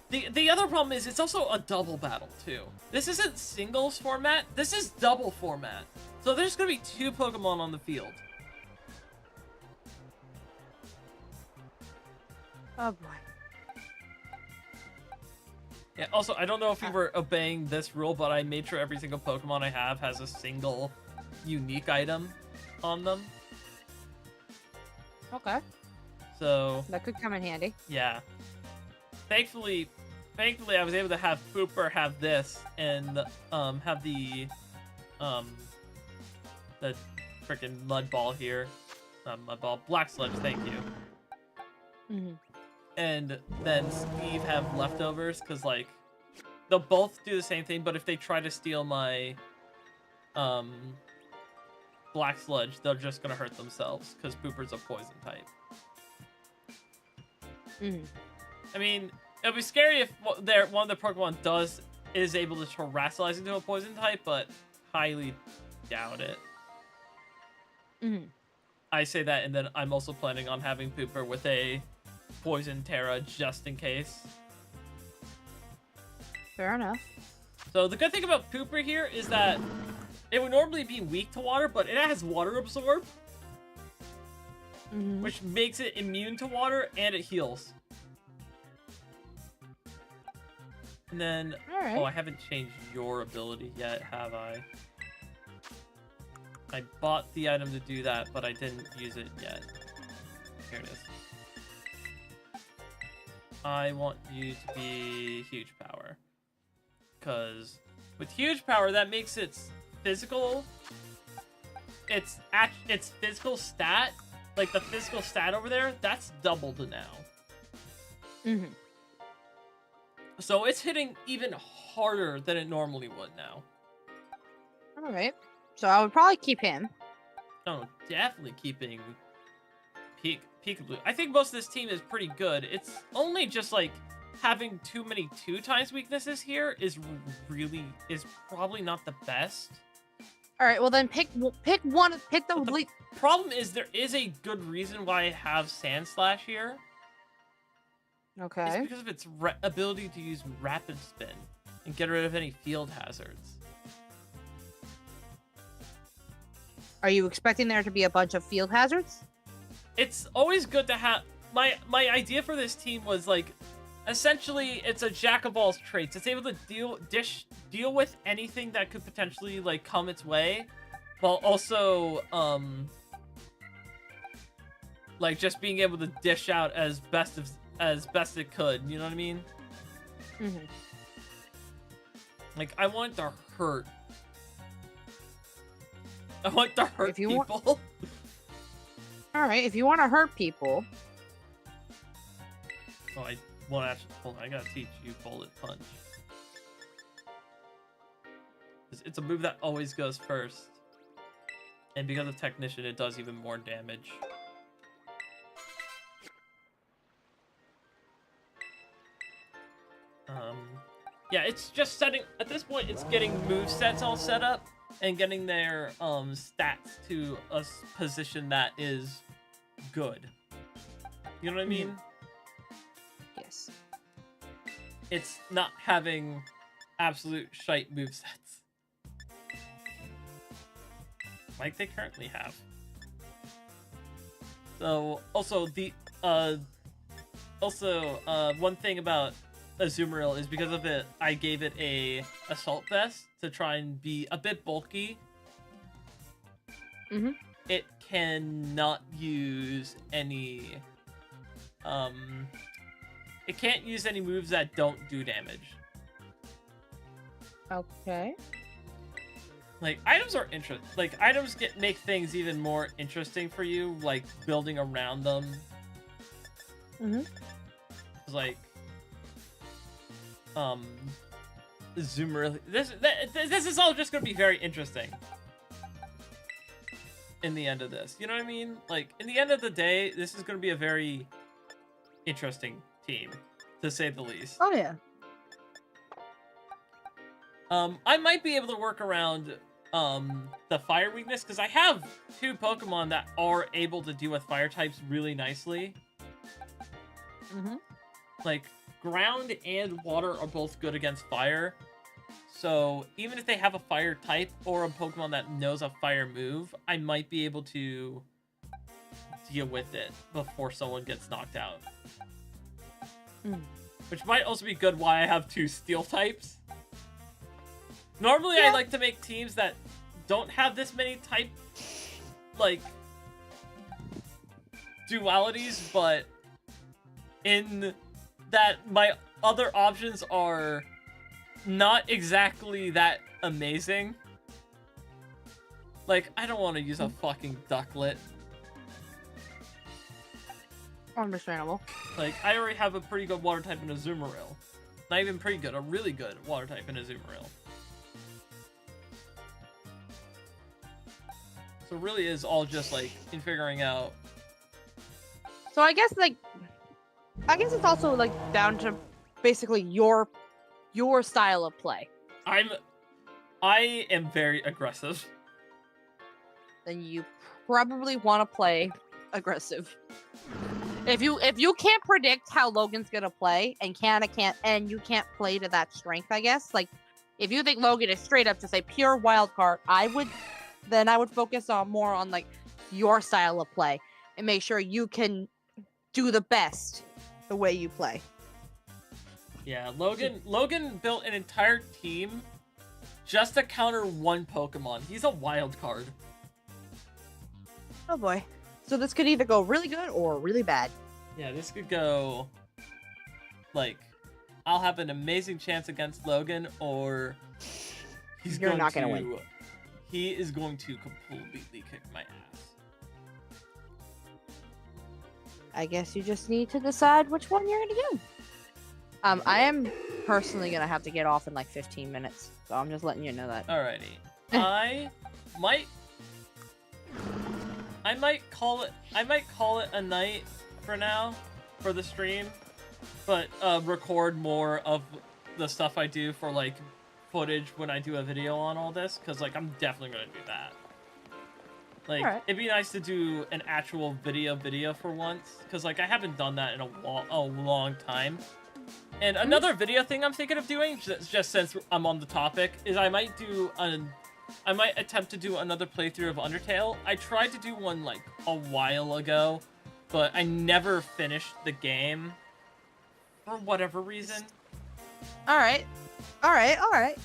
A: The other problem is it's also a double battle too. This isn't singles format. This is double format. So there's gonna be 2 Pokemon on the field.
B: Oh boy.
A: Yeah, also, I don't know if you were obeying this rule, but I made sure every single Pokemon I have has a single unique item on them.
B: Okay.
A: So
B: that could come in handy.
A: Yeah. Thankfully I was able to have Pooper have this and have the freaking mud ball here. Mud ball, Black Sludge, thank you.
B: Mm-hmm.
A: And then Steve have leftovers, because, like, they'll both do the same thing, but if they try to steal my Black Sludge, they're just going to hurt themselves, because Pooper's a poison type.
B: Mm-hmm.
A: I mean, it would be scary if one of the Pokemon is able to terrestrialize into a poison type, but highly doubt it.
B: Mm-hmm.
A: I say that, and then I'm also planning on having Pooper with a Poison Terra just in case.
B: Fair enough.
A: So the good thing about Pooper here is that it would normally be weak to water, but it has water absorb, which makes it immune to water, and it heals. And then, oh, I haven't changed your ability yet, have I? I bought the item to do that, but I didn't use it yet. Here it is. I want you to be huge power. Because with huge power, that makes its physical... Its physical stat, like the physical stat over there, that's doubled now. So it's hitting even harder than it normally would now.
B: Alright. So I would probably keep him.
A: No, definitely keeping Peekaboo. I think most of this team is pretty good. It's only just like having too many 2x weaknesses here is probably not the best.
B: Alright, well then pick one. Pick the
A: problem is there is a good reason why I have Sand Slash here.
B: Okay.
A: It's because of its ability to use Rapid Spin and get rid of any field hazards.
B: Are you expecting there to be a bunch of field hazards?
A: It's always good to have... My idea for this team was, like, essentially, it's a jack of all traits. It's able to deal with anything that could potentially, like, come its way, while also, like, just being able to dish out as best it could, you know what I mean? Like, I want to hurt. I want to hurt people.
B: Alright, if you want to hurt people...
A: Oh, I won't actually... Hold on, I gotta teach you Bullet Punch. It's a move that always goes first. And because of Technician, it does even more damage. Yeah, it's just setting... At this point, it's getting movesets all set up and getting their stats to a position that is good. You know what I mean?
B: Yes.
A: It's not having absolute shite movesets. Like they currently have. So, also, one thing about Azumarill is because of it, I gave it a assault vest to try and be a bit bulky. It cannot use any it can't use any moves that don't do damage.
B: Okay.
A: Like, items are like, items make things even more interesting for you, like building around them. It's like Azumarill. This is all just gonna be very interesting in the end of this. You know what I mean? Like, in the end of the day, this is gonna be a very interesting team, to say the least.
B: Oh yeah.
A: I might be able to work around the fire weakness because I have 2 Pokemon that are able to deal with fire types really nicely. Like, ground and water are both good against fire. So even if they have a fire type or a Pokemon that knows a fire move, I might be able to deal with it before someone gets knocked out. Which might also be good why I have 2 steel types. Normally I like to make teams that don't have this many type, like, dualities, but in that my other options are not exactly that amazing. Like, I don't want to use a fucking Ducklet.
B: Understandable.
A: Like, I already have a pretty good water type in Azumarill. Not even pretty good, a really good water type in Azumarill. So it really is all just, like, in figuring out...
B: So I guess it's also, like, down to basically your style of play.
A: I am very aggressive.
B: Then you probably want to play aggressive. If you can't predict how Logan's gonna play and you can't play to that strength, I guess, like, If you think Logan is straight up just a pure wild card, I would focus on more on like your style of play and make sure you can do the best the way you play.
A: Yeah, Logan built an entire team just to counter one Pokemon. He's a wild card.
B: Oh boy. So this could either go really good or really bad.
A: Yeah, this could go like I'll have an amazing chance against Logan, or he is going to completely kick my ass.
B: I guess you just need to decide which one you're gonna do. I am personally gonna have to get off in like 15 minutes, so I'm just letting you know that.
A: Alrighty. I might call it a night for now for the stream, but record more of the stuff I do for like footage when I do a video on all this, because like I'm definitely gonna do that. Like it'd be nice to do an actual video for once, because like I haven't done that in a long time. And another video thing I'm thinking of doing, just since I'm on the topic, is I might attempt to do another playthrough of Undertale. I tried to do one like a while ago, but I never finished the game for whatever reason.
B: Alright.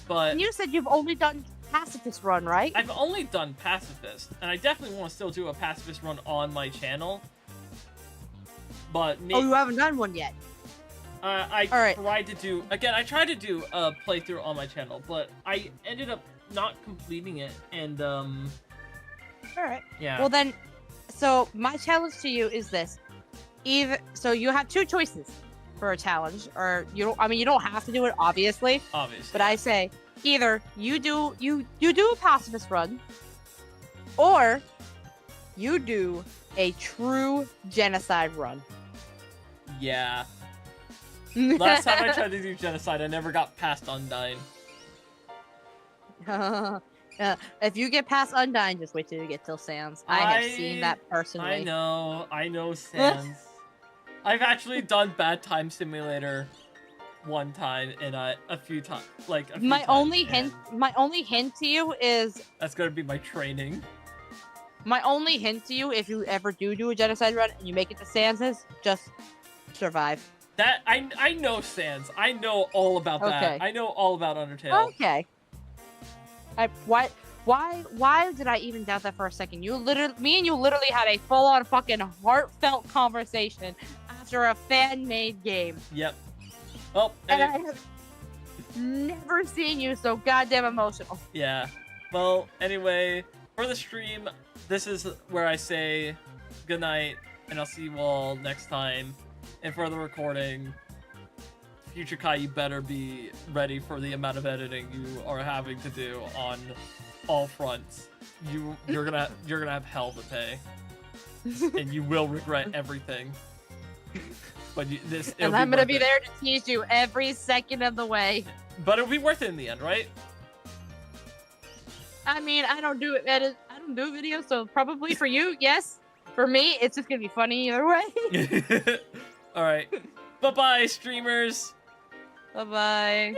A: But
B: and you said you've only done Pacifist Run, right?
A: I've only done Pacifist, and I definitely want to still do a Pacifist Run on my channel. But
B: you haven't done one yet.
A: I tried to do a playthrough on my channel, but I ended up not completing it, and
B: Alright.
A: Yeah.
B: Well then, so my challenge to you is this. So you have two choices for a challenge, or you don't have to do it, obviously. But I say either you do a Pacifist Run, or you do a true genocide run.
A: Yeah. Last time I tried to do genocide, I never got past Undyne.
B: If you get past Undyne, just wait till you get till Sans. I have seen that personally.
A: I know Sans. I've actually done Bad Time Simulator one time and a few times,
B: my only hint to you is
A: that's gonna be my training.
B: My only hint to you, if you ever do a genocide run and you make it to Sans, is just survive.
A: That I know Sans. I know all about that. I know all about Undertale.
B: Okay. Why did I even doubt that for a second? Me and you literally had a full-on fucking heartfelt conversation after a fan-made game.
A: Yep. Well,
B: and I have never seen you so goddamn emotional.
A: Yeah. Well, anyway, for the stream, this is where I say goodnight, and I'll see you all next time. And for the recording, Future Kai, you better be ready for the amount of editing you are having to do on all fronts. You're gonna have hell to pay, and you will regret everything. But
B: and I'm gonna be there to tease you every second of the way.
A: But it'll be worth it in the end, right?
B: I mean, I don't do videos, so probably for you, yes. For me, it's just gonna be funny either way.
A: All right. Bye-bye, streamers.
B: Bye-bye.